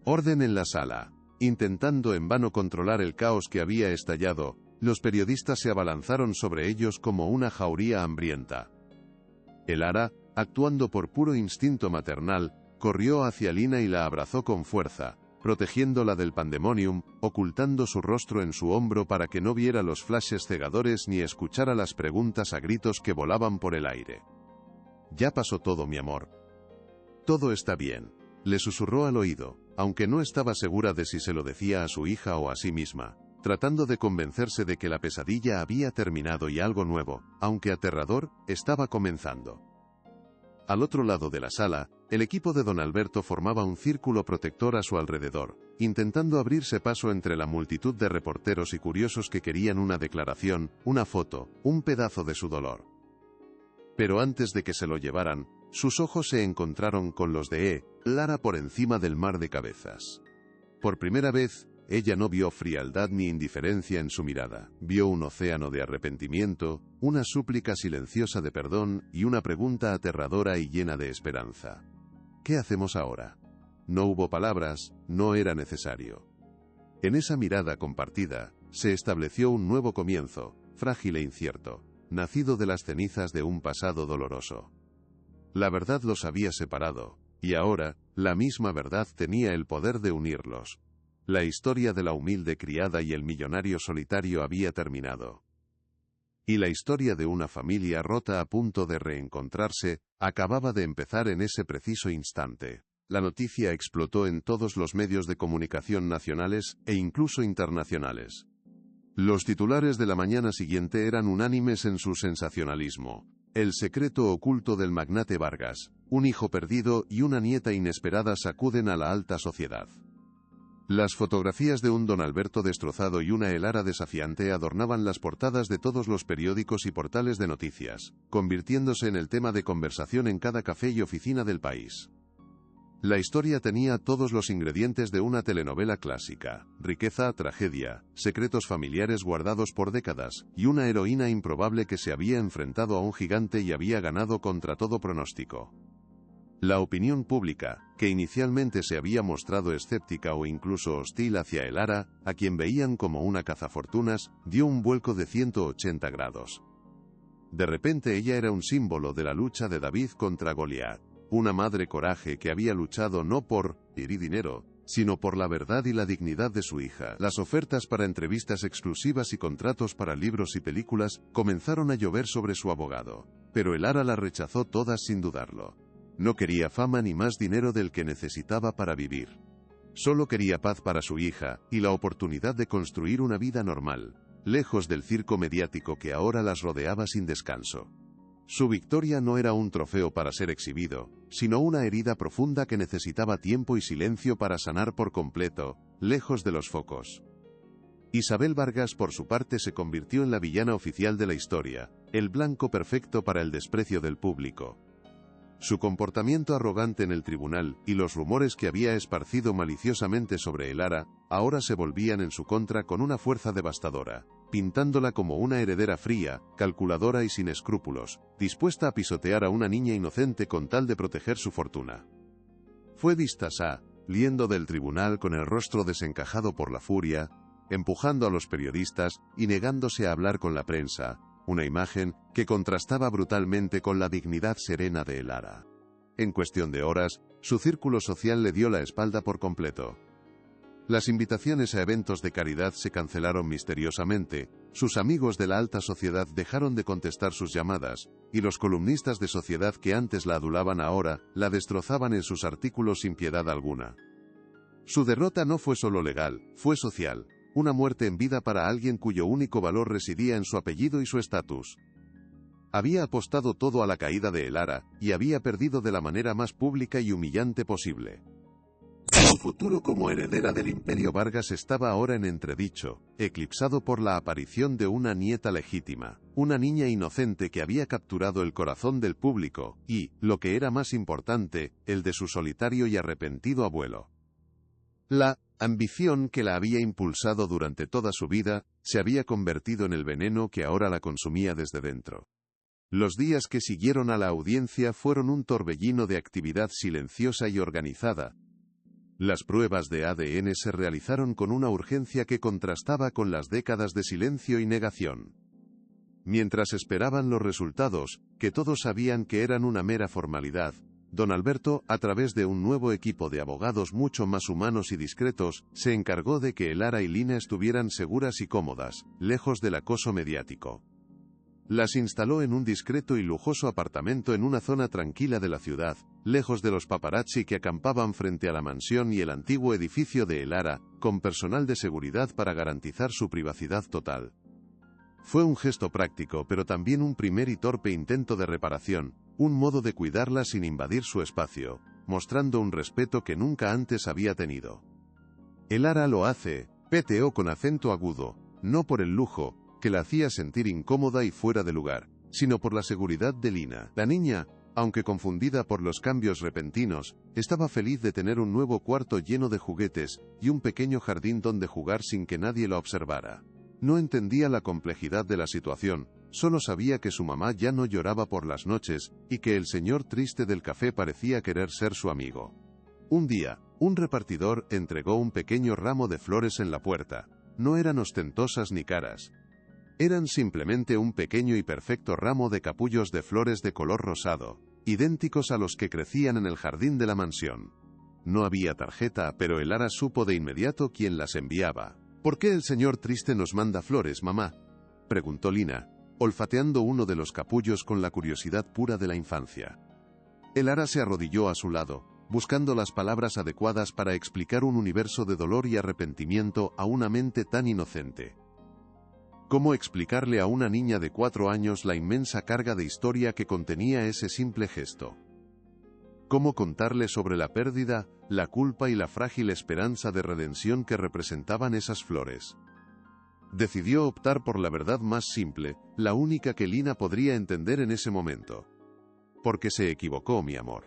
¡Orden en la sala! Intentando en vano controlar el caos que había estallado, los periodistas se abalanzaron sobre ellos como una jauría hambrienta. Elara, actuando por puro instinto maternal, corrió hacia Lina y la abrazó con fuerza, protegiéndola del pandemonium, ocultando su rostro en su hombro para que no viera los flashes cegadores ni escuchara las preguntas a gritos que volaban por el aire. Ya pasó todo, mi amor. Todo está bien, le susurró al oído, aunque no estaba segura de si se lo decía a su hija o a sí misma, tratando de convencerse de que la pesadilla había terminado y algo nuevo, aunque aterrador, estaba comenzando. Al otro lado de la sala, el equipo de don Alberto formaba un círculo protector a su alrededor, intentando abrirse paso entre la multitud de reporteros y curiosos que querían una declaración, una foto, un pedazo de su dolor. Pero antes de que se lo llevaran, sus ojos se encontraron con los de Lara por encima del mar de cabezas. Por primera vez, ella no vio frialdad ni indiferencia en su mirada, vio un océano de arrepentimiento, una súplica silenciosa de perdón y una pregunta aterradora y llena de esperanza. ¿Qué hacemos ahora? No hubo palabras, no era necesario. En esa mirada compartida, se estableció un nuevo comienzo, frágil e incierto, nacido de las cenizas de un pasado doloroso. La verdad los había separado, y ahora, la misma verdad tenía el poder de unirlos. La historia de la humilde criada y el millonario solitario había terminado. Y la historia de una familia rota a punto de reencontrarse, acababa de empezar en ese preciso instante. La noticia explotó en todos los medios de comunicación nacionales e incluso internacionales. Los titulares de la mañana siguiente eran unánimes en su sensacionalismo. El secreto oculto del magnate Vargas, un hijo perdido y una nieta inesperada sacuden a la alta sociedad. Las fotografías de un don Alberto destrozado y una Elara desafiante adornaban las portadas de todos los periódicos y portales de noticias, convirtiéndose en el tema de conversación en cada café y oficina del país. La historia tenía todos los ingredientes de una telenovela clásica: riqueza, tragedia, secretos familiares guardados por décadas, y una heroína improbable que se había enfrentado a un gigante y había ganado contra todo pronóstico. La opinión pública, que inicialmente se había mostrado escéptica o incluso hostil hacia Elara, a quien veían como una cazafortunas, dio un vuelco de 180 grados. De repente ella era un símbolo de la lucha de David contra Goliat. Una madre coraje que había luchado no por dinero, sino por la verdad y la dignidad de su hija. Las ofertas para entrevistas exclusivas y contratos para libros y películas comenzaron a llover sobre su abogado, pero Elara las rechazó todas sin dudarlo. No quería fama ni más dinero del que necesitaba para vivir. Solo quería paz para su hija, y la oportunidad de construir una vida normal, lejos del circo mediático que ahora las rodeaba sin descanso. Su victoria no era un trofeo para ser exhibido, sino una herida profunda que necesitaba tiempo y silencio para sanar por completo, lejos de los focos. Isabel Vargas, por su parte, se convirtió en la villana oficial de la historia, el blanco perfecto para el desprecio del público. Su comportamiento arrogante en el tribunal, y los rumores que había esparcido maliciosamente sobre Elara, ahora se volvían en su contra con una fuerza devastadora, pintándola como una heredera fría, calculadora y sin escrúpulos, dispuesta a pisotear a una niña inocente con tal de proteger su fortuna. Fue vista saliendo del tribunal con el rostro desencajado por la furia, empujando a los periodistas y negándose a hablar con la prensa, una imagen que contrastaba brutalmente con la dignidad serena de Elara. En cuestión de horas, su círculo social le dio la espalda por completo. Las invitaciones a eventos de caridad se cancelaron misteriosamente, sus amigos de la alta sociedad dejaron de contestar sus llamadas, y los columnistas de sociedad que antes la adulaban ahora, la destrozaban en sus artículos sin piedad alguna. Su derrota no fue solo legal, fue social. Una muerte en vida para alguien cuyo único valor residía en su apellido y su estatus. Había apostado todo a la caída de Elara, y había perdido de la manera más pública y humillante posible. Su futuro como heredera del Imperio Vargas estaba ahora en entredicho, eclipsado por la aparición de una nieta legítima, una niña inocente que había capturado el corazón del público, y, lo que era más importante, el de su solitario y arrepentido abuelo. La ambición que la había impulsado durante toda su vida, se había convertido en el veneno que ahora la consumía desde dentro. Los días que siguieron a la audiencia fueron un torbellino de actividad silenciosa y organizada. Las pruebas de ADN se realizaron con una urgencia que contrastaba con las décadas de silencio y negación. Mientras esperaban los resultados, que todos sabían que eran una mera formalidad, don Alberto, a través de un nuevo equipo de abogados mucho más humanos y discretos, se encargó de que Elara y Lina estuvieran seguras y cómodas, lejos del acoso mediático. Las instaló en un discreto y lujoso apartamento en una zona tranquila de la ciudad, lejos de los paparazzi que acampaban frente a la mansión y el antiguo edificio de Elara, con personal de seguridad para garantizar su privacidad total. Fue un gesto práctico, pero también un primer y torpe intento de reparación, un modo de cuidarla sin invadir su espacio, mostrando un respeto que nunca antes había tenido. Elara lo hace, peteó con acento agudo, no por el lujo, que la hacía sentir incómoda y fuera de lugar, sino por la seguridad de Lina. La niña, aunque confundida por los cambios repentinos, estaba feliz de tener un nuevo cuarto lleno de juguetes, y un pequeño jardín donde jugar sin que nadie la observara. No entendía la complejidad de la situación, solo sabía que su mamá ya no lloraba por las noches, y que el señor triste del café parecía querer ser su amigo. Un día, un repartidor entregó un pequeño ramo de flores en la puerta. No eran ostentosas ni caras. Eran simplemente un pequeño y perfecto ramo de capullos de flores de color rosado, idénticos a los que crecían en el jardín de la mansión. No había tarjeta, pero Elara supo de inmediato quién las enviaba. «¿Por qué el señor triste nos manda flores, mamá?», preguntó Lina, olfateando uno de los capullos con la curiosidad pura de la infancia. Elara se arrodilló a su lado, buscando las palabras adecuadas para explicar un universo de dolor y arrepentimiento a una mente tan inocente. ¿Cómo explicarle a una niña de 4 años la inmensa carga de historia que contenía ese simple gesto? ¿Cómo contarle sobre la pérdida, la culpa y la frágil esperanza de redención que representaban esas flores? Decidió optar por la verdad más simple, la única que Lina podría entender en ese momento. Porque se equivocó, mi amor.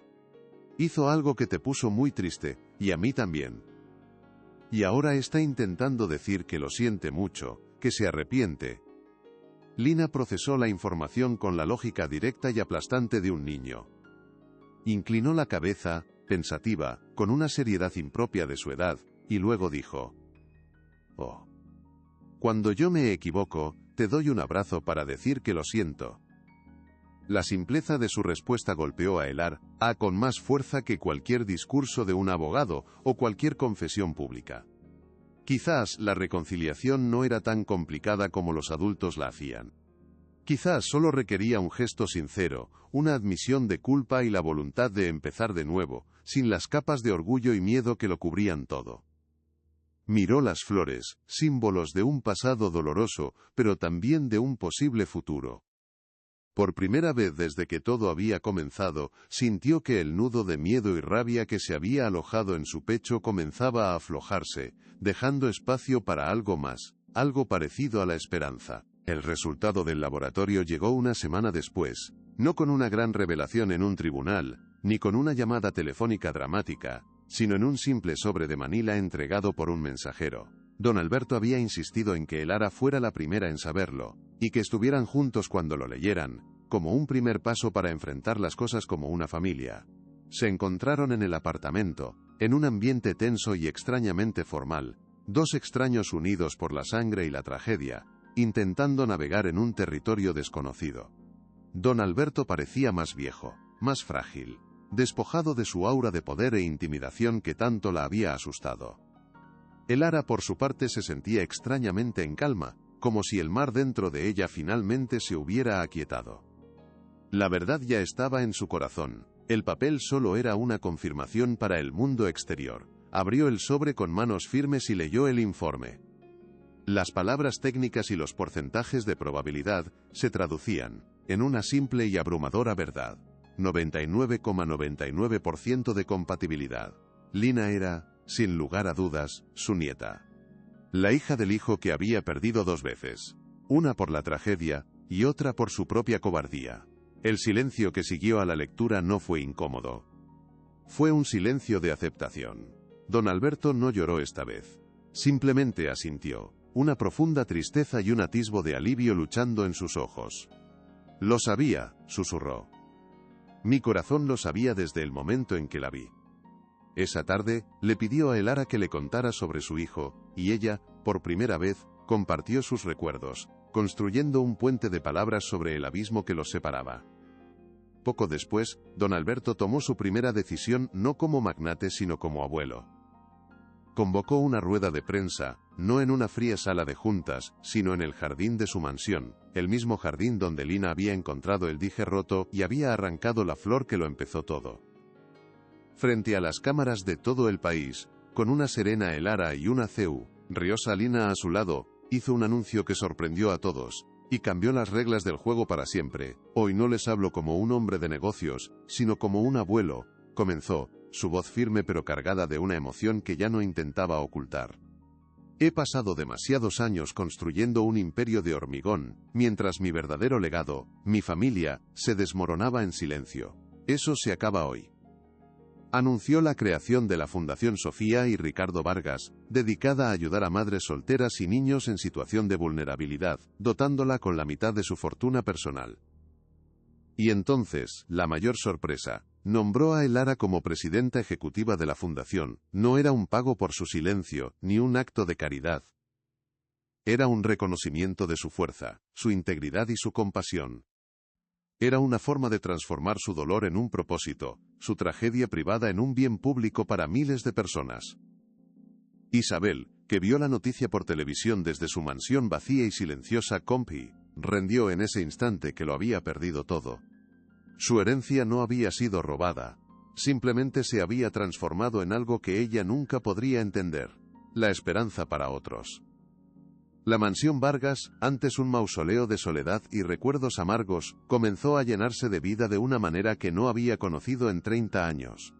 Hizo algo que te puso muy triste, y a mí también. Y ahora está intentando decir que lo siente mucho, que se arrepiente. Lina procesó la información con la lógica directa y aplastante de un niño. Inclinó la cabeza, pensativa, con una seriedad impropia de su edad, y luego dijo: «Oh. Cuando yo me equivoco, te doy un abrazo para decir que lo siento». La simpleza de su respuesta golpeó a Elar con más fuerza que cualquier discurso de un abogado o cualquier confesión pública. Quizás la reconciliación no era tan complicada como los adultos la hacían. Quizás solo requería un gesto sincero, una admisión de culpa y la voluntad de empezar de nuevo, sin las capas de orgullo y miedo que lo cubrían todo. Miró las flores, símbolos de un pasado doloroso, pero también de un posible futuro. Por primera vez desde que todo había comenzado, sintió que el nudo de miedo y rabia que se había alojado en su pecho comenzaba a aflojarse, dejando espacio para algo más, algo parecido a la esperanza. El resultado del laboratorio llegó una semana después, no con una gran revelación en un tribunal, ni con una llamada telefónica dramática, sino en un simple sobre de Manila entregado por un mensajero. Don Alberto había insistido en que Elara fuera la primera en saberlo, y que estuvieran juntos cuando lo leyeran, como un primer paso para enfrentar las cosas como una familia. Se encontraron en el apartamento, en un ambiente tenso y extrañamente formal, dos extraños unidos por la sangre y la tragedia, intentando navegar en un territorio desconocido. Don Alberto parecía más viejo, más frágil, despojado de su aura de poder e intimidación que tanto la había asustado. Elara por su parte se sentía extrañamente en calma, como si el mar dentro de ella finalmente se hubiera aquietado. La verdad ya estaba en su corazón, el papel solo era una confirmación para el mundo exterior. Abrió el sobre con manos firmes y leyó el informe. Las palabras técnicas y los porcentajes de probabilidad se traducían en una simple y abrumadora verdad. 99,99% de compatibilidad. Lina era, sin lugar a dudas, su nieta. La hija del hijo que había perdido 2 veces. Una por la tragedia, y otra por su propia cobardía. El silencio que siguió a la lectura no fue incómodo. Fue un silencio de aceptación. Don Alberto no lloró esta vez. Simplemente asintió. Una profunda tristeza y un atisbo de alivio luchando en sus ojos. «Lo sabía», susurró. «Mi corazón lo sabía desde el momento en que la vi». Esa tarde, le pidió a Elara que le contara sobre su hijo, y ella, por primera vez, compartió sus recuerdos, construyendo un puente de palabras sobre el abismo que los separaba. Poco después, don Alberto tomó su primera decisión no como magnate sino como abuelo. Convocó una rueda de prensa, no en una fría sala de juntas, sino en el jardín de su mansión, el mismo jardín donde Lina había encontrado el dije roto y había arrancado la flor que lo empezó todo. Frente a las cámaras de todo el país, con una serena Elara y una CEU, riosa Lina a su lado, hizo un anuncio que sorprendió a todos, y cambió las reglas del juego para siempre. «Hoy no les hablo como un hombre de negocios, sino como un abuelo», comenzó, su voz firme pero cargada de una emoción que ya no intentaba ocultar. «He pasado demasiados años construyendo un imperio de hormigón, mientras mi verdadero legado, mi familia, se desmoronaba en silencio. Eso se acaba hoy». Anunció la creación de la Fundación Sofía y Ricardo Vargas, dedicada a ayudar a madres solteras y niños en situación de vulnerabilidad, dotándola con la mitad de su fortuna personal. Y entonces, la mayor sorpresa, nombró a Elara como presidenta ejecutiva de la fundación. No era un pago por su silencio, ni un acto de caridad. Era un reconocimiento de su fuerza, su integridad y su compasión. Era una forma de transformar su dolor en un propósito, su tragedia privada en un bien público para miles de personas. Isabel, que vio la noticia por televisión desde su mansión vacía y silenciosa Compi, rendió en ese instante que lo había perdido todo. Su herencia no había sido robada, simplemente se había transformado en algo que ella nunca podría entender: la esperanza para otros. La mansión Vargas, antes un mausoleo de soledad y recuerdos amargos, comenzó a llenarse de vida de una manera que no había conocido en 30 años.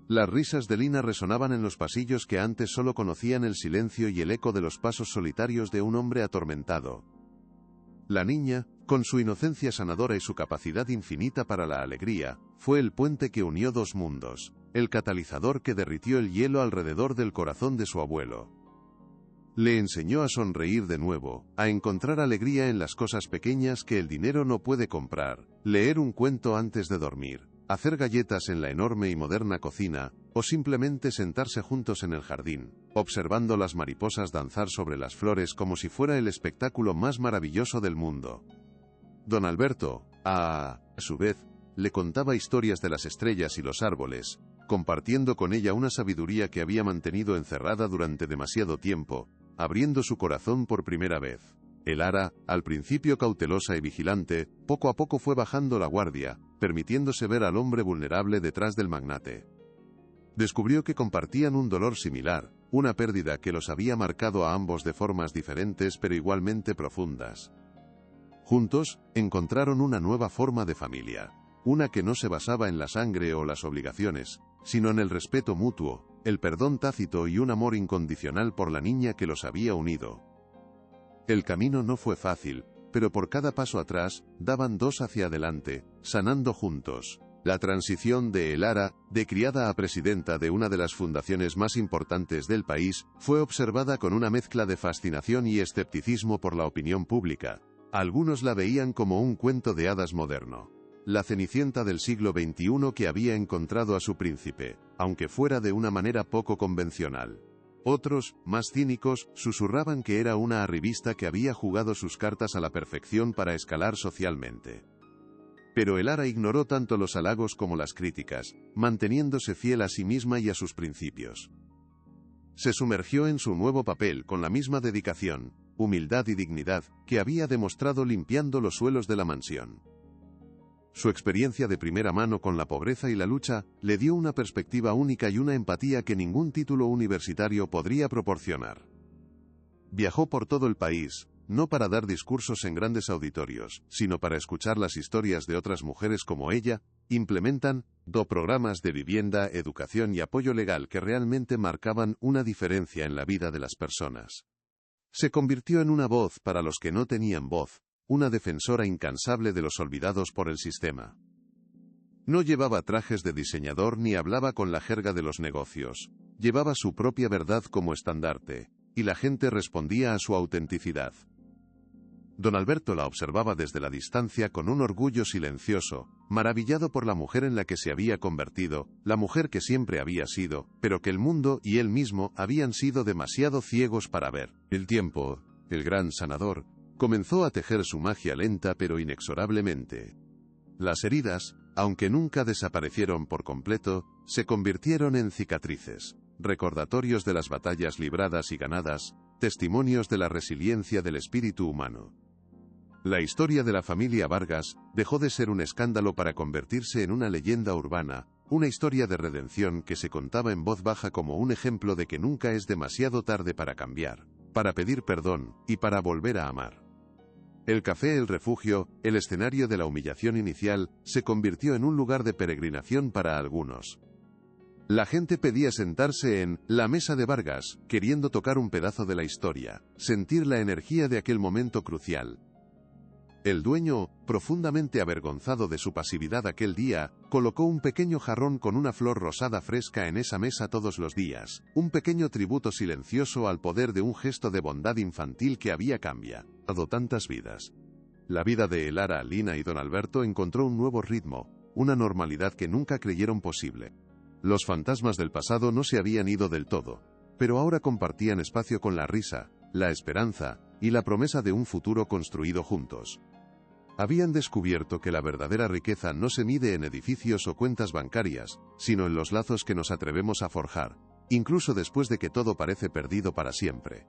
Las risas de Lina resonaban en los pasillos que antes solo conocían el silencio y el eco de los pasos solitarios de un hombre atormentado. La niña, con su inocencia sanadora y su capacidad infinita para la alegría, fue el puente que unió dos mundos, el catalizador que derritió el hielo alrededor del corazón de su abuelo. Le enseñó a sonreír de nuevo, a encontrar alegría en las cosas pequeñas que el dinero no puede comprar, leer un cuento antes de dormir, hacer galletas en la enorme y moderna cocina, o simplemente sentarse juntos en el jardín, observando las mariposas danzar sobre las flores como si fuera el espectáculo más maravilloso del mundo. Don Alberto, a su vez, le contaba historias de las estrellas y los árboles, compartiendo con ella una sabiduría que había mantenido encerrada durante demasiado tiempo, abriendo su corazón por primera vez. Elara, al principio cautelosa y vigilante, poco a poco fue bajando la guardia, permitiéndose ver al hombre vulnerable detrás del magnate. Descubrió que compartían un dolor similar, una pérdida que los había marcado a ambos de formas diferentes pero igualmente profundas. Juntos, encontraron una nueva forma de familia, una que no se basaba en la sangre o las obligaciones, sino en el respeto mutuo, el perdón tácito y un amor incondicional por la niña que los había unido. El camino no fue fácil, pero por cada paso atrás, daban dos hacia adelante, sanando juntos. La transición de Elara, de criada a presidenta de una de las fundaciones más importantes del país, fue observada con una mezcla de fascinación y escepticismo por la opinión pública. Algunos la veían como un cuento de hadas moderno, la Cenicienta del siglo XXI que había encontrado a su príncipe, aunque fuera de una manera poco convencional. Otros, más cínicos, susurraban que era una arribista que había jugado sus cartas a la perfección para escalar socialmente. Pero Elara ignoró tanto los halagos como las críticas, manteniéndose fiel a sí misma y a sus principios. Se sumergió en su nuevo papel con la misma dedicación, humildad y dignidad que había demostrado limpiando los suelos de la mansión. Su experiencia de primera mano con la pobreza y la lucha le dio una perspectiva única y una empatía que ningún título universitario podría proporcionar. Viajó por todo el país, no para dar discursos en grandes auditorios, sino para escuchar las historias de otras mujeres como ella, implementan programas de vivienda, educación y apoyo legal que realmente marcaban una diferencia en la vida de las personas. Se convirtió en una voz para los que no tenían voz, una defensora incansable de los olvidados por el sistema. No llevaba trajes de diseñador ni hablaba con la jerga de los negocios, llevaba su propia verdad como estandarte, y la gente respondía a su autenticidad. Don Alberto la observaba desde la distancia con un orgullo silencioso, maravillado por la mujer en la que se había convertido, la mujer que siempre había sido, pero que el mundo y él mismo habían sido demasiado ciegos para ver. El tiempo, el gran sanador, comenzó a tejer su magia lenta pero inexorablemente. Las heridas, aunque nunca desaparecieron por completo, se convirtieron en cicatrices, recordatorios de las batallas libradas y ganadas, testimonios de la resiliencia del espíritu humano. La historia de la familia Vargas dejó de ser un escándalo para convertirse en una leyenda urbana, una historia de redención que se contaba en voz baja como un ejemplo de que nunca es demasiado tarde para cambiar, para pedir perdón y para volver a amar. El café El Refugio, el escenario de la humillación inicial, se convirtió en un lugar de peregrinación para algunos. La gente pedía sentarse en la mesa de Vargas, queriendo tocar un pedazo de la historia, sentir la energía de aquel momento crucial. El dueño, profundamente avergonzado de su pasividad aquel día, colocó un pequeño jarrón con una flor rosada fresca en esa mesa todos los días, un pequeño tributo silencioso al poder de un gesto de bondad infantil que había cambiado tantas vidas. La vida de Elara, Lina y Don Alberto encontró un nuevo ritmo, una normalidad que nunca creyeron posible. Los fantasmas del pasado no se habían ido del todo, pero ahora compartían espacio con la risa, la esperanza y la promesa de un futuro construido juntos. Habían descubierto que la verdadera riqueza no se mide en edificios o cuentas bancarias, sino en los lazos que nos atrevemos a forjar, incluso después de que todo parece perdido para siempre.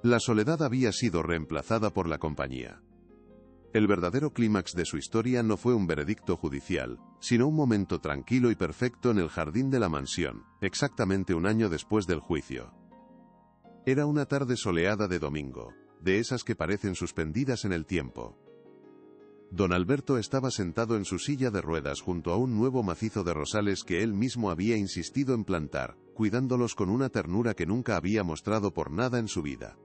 La soledad había sido reemplazada por la compañía. El verdadero clímax de su historia no fue un veredicto judicial, sino un momento tranquilo y perfecto en el jardín de la mansión, exactamente un año después del juicio. Era una tarde soleada de domingo, de esas que parecen suspendidas en el tiempo. Don Alberto estaba sentado en su silla de ruedas junto a un nuevo macizo de rosales que él mismo había insistido en plantar, cuidándolos con una ternura que nunca había mostrado por nada en su vida.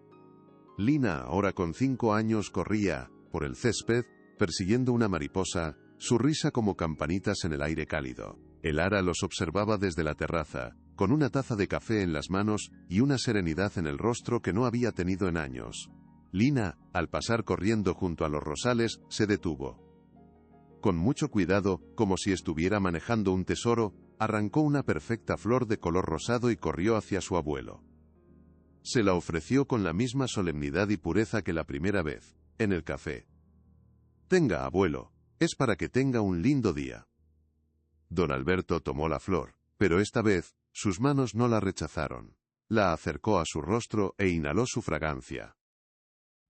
Lina, ahora con 5 años, corría por el césped, persiguiendo una mariposa, su risa como campanitas en el aire cálido. El ara los observaba desde la terraza, con una taza de café en las manos y una serenidad en el rostro que no había tenido en años. Lina, al pasar corriendo junto a los rosales, se detuvo. Con mucho cuidado, como si estuviera manejando un tesoro, arrancó una perfecta flor de color rosado y corrió hacia su abuelo. Se la ofreció con la misma solemnidad y pureza que la primera vez, en el café. «Tenga, abuelo, es para que tenga un lindo día». Don Alberto tomó la flor, pero esta vez, sus manos no la rechazaron. La acercó a su rostro e inhaló su fragancia.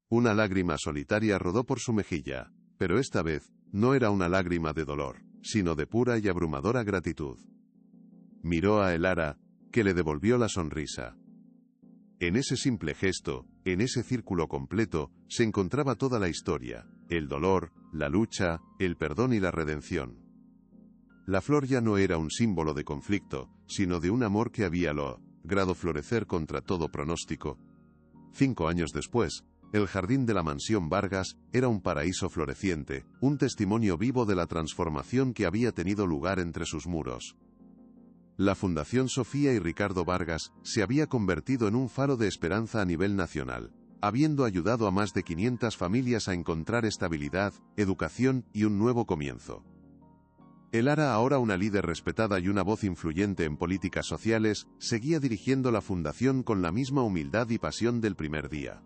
Una lágrima solitaria rodó por su mejilla, pero esta vez, no era una lágrima de dolor, sino de pura y abrumadora gratitud. Miró a el ara, que le devolvió la sonrisa. En ese simple gesto, en ese círculo completo, se encontraba toda la historia, el dolor, la lucha, el perdón y la redención. La flor ya no era un símbolo de conflicto, sino de un amor que había logrado florecer contra todo pronóstico. 5 años después, el jardín de la mansión Vargas era un paraíso floreciente, un testimonio vivo de la transformación que había tenido lugar entre sus muros. La Fundación Sofía y Ricardo Vargas se había convertido en un faro de esperanza a nivel nacional, habiendo ayudado a más de 500 familias a encontrar estabilidad, educación y un nuevo comienzo. El ara, ahora una líder respetada y una voz influyente en políticas sociales, seguía dirigiendo la fundación con la misma humildad y pasión del primer día.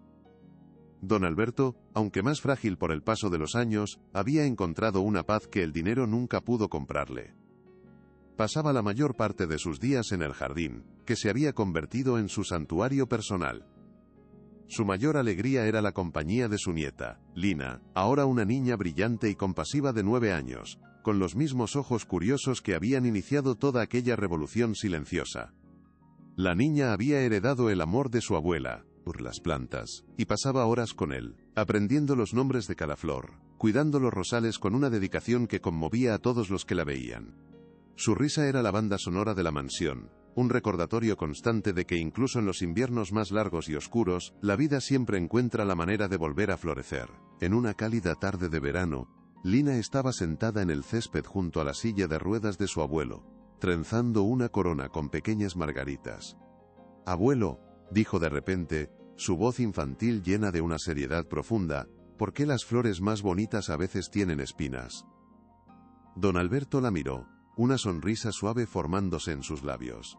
Don Alberto, aunque más frágil por el paso de los años, había encontrado una paz que el dinero nunca pudo comprarle. Pasaba la mayor parte de sus días en el jardín, que se había convertido en su santuario personal. Su mayor alegría era la compañía de su nieta, Lina, ahora una niña brillante y compasiva de 9 años, con los mismos ojos curiosos que habían iniciado toda aquella revolución silenciosa. La niña había heredado el amor de su abuela por las plantas, y pasaba horas con él, aprendiendo los nombres de cada flor, cuidando los rosales con una dedicación que conmovía a todos los que la veían. Su risa era la banda sonora de la mansión, un recordatorio constante de que incluso en los inviernos más largos y oscuros, la vida siempre encuentra la manera de volver a florecer. En una cálida tarde de verano, Lina estaba sentada en el césped junto a la silla de ruedas de su abuelo, trenzando una corona con pequeñas margaritas. «Abuelo», dijo de repente, su voz infantil llena de una seriedad profunda, «¿por qué las flores más bonitas a veces tienen espinas?» Don Alberto la miró, una sonrisa suave formándose en sus labios.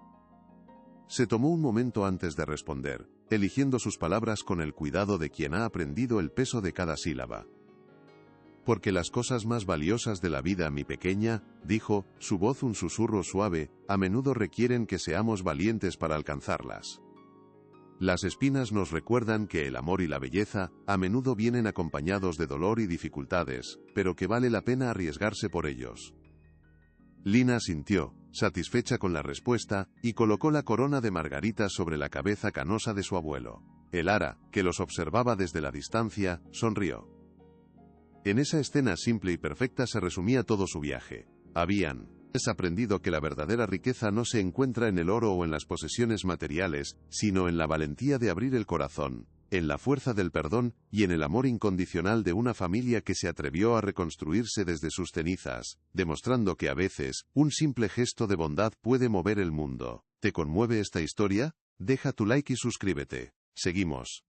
Se tomó un momento antes de responder, eligiendo sus palabras con el cuidado de quien ha aprendido el peso de cada sílaba. «Porque las cosas más valiosas de la vida, mi pequeña», dijo, su voz un susurro suave, «a menudo requieren que seamos valientes para alcanzarlas. Las espinas nos recuerdan que el amor y la belleza, a menudo vienen acompañados de dolor y dificultades, pero que vale la pena arriesgarse por ellos». Lina asintió, satisfecha con la respuesta, y colocó la corona de margaritas sobre la cabeza canosa de su abuelo. El ara, que los observaba desde la distancia, sonrió. En esa escena simple y perfecta se resumía todo su viaje. Habían aprendido que la verdadera riqueza no se encuentra en el oro o en las posesiones materiales, sino en la valentía de abrir el corazón, en la fuerza del perdón y en el amor incondicional de una familia que se atrevió a reconstruirse desde sus cenizas, demostrando que a veces, un simple gesto de bondad puede mover el mundo. ¿Te conmueve esta historia? Deja tu like y suscríbete. Seguimos.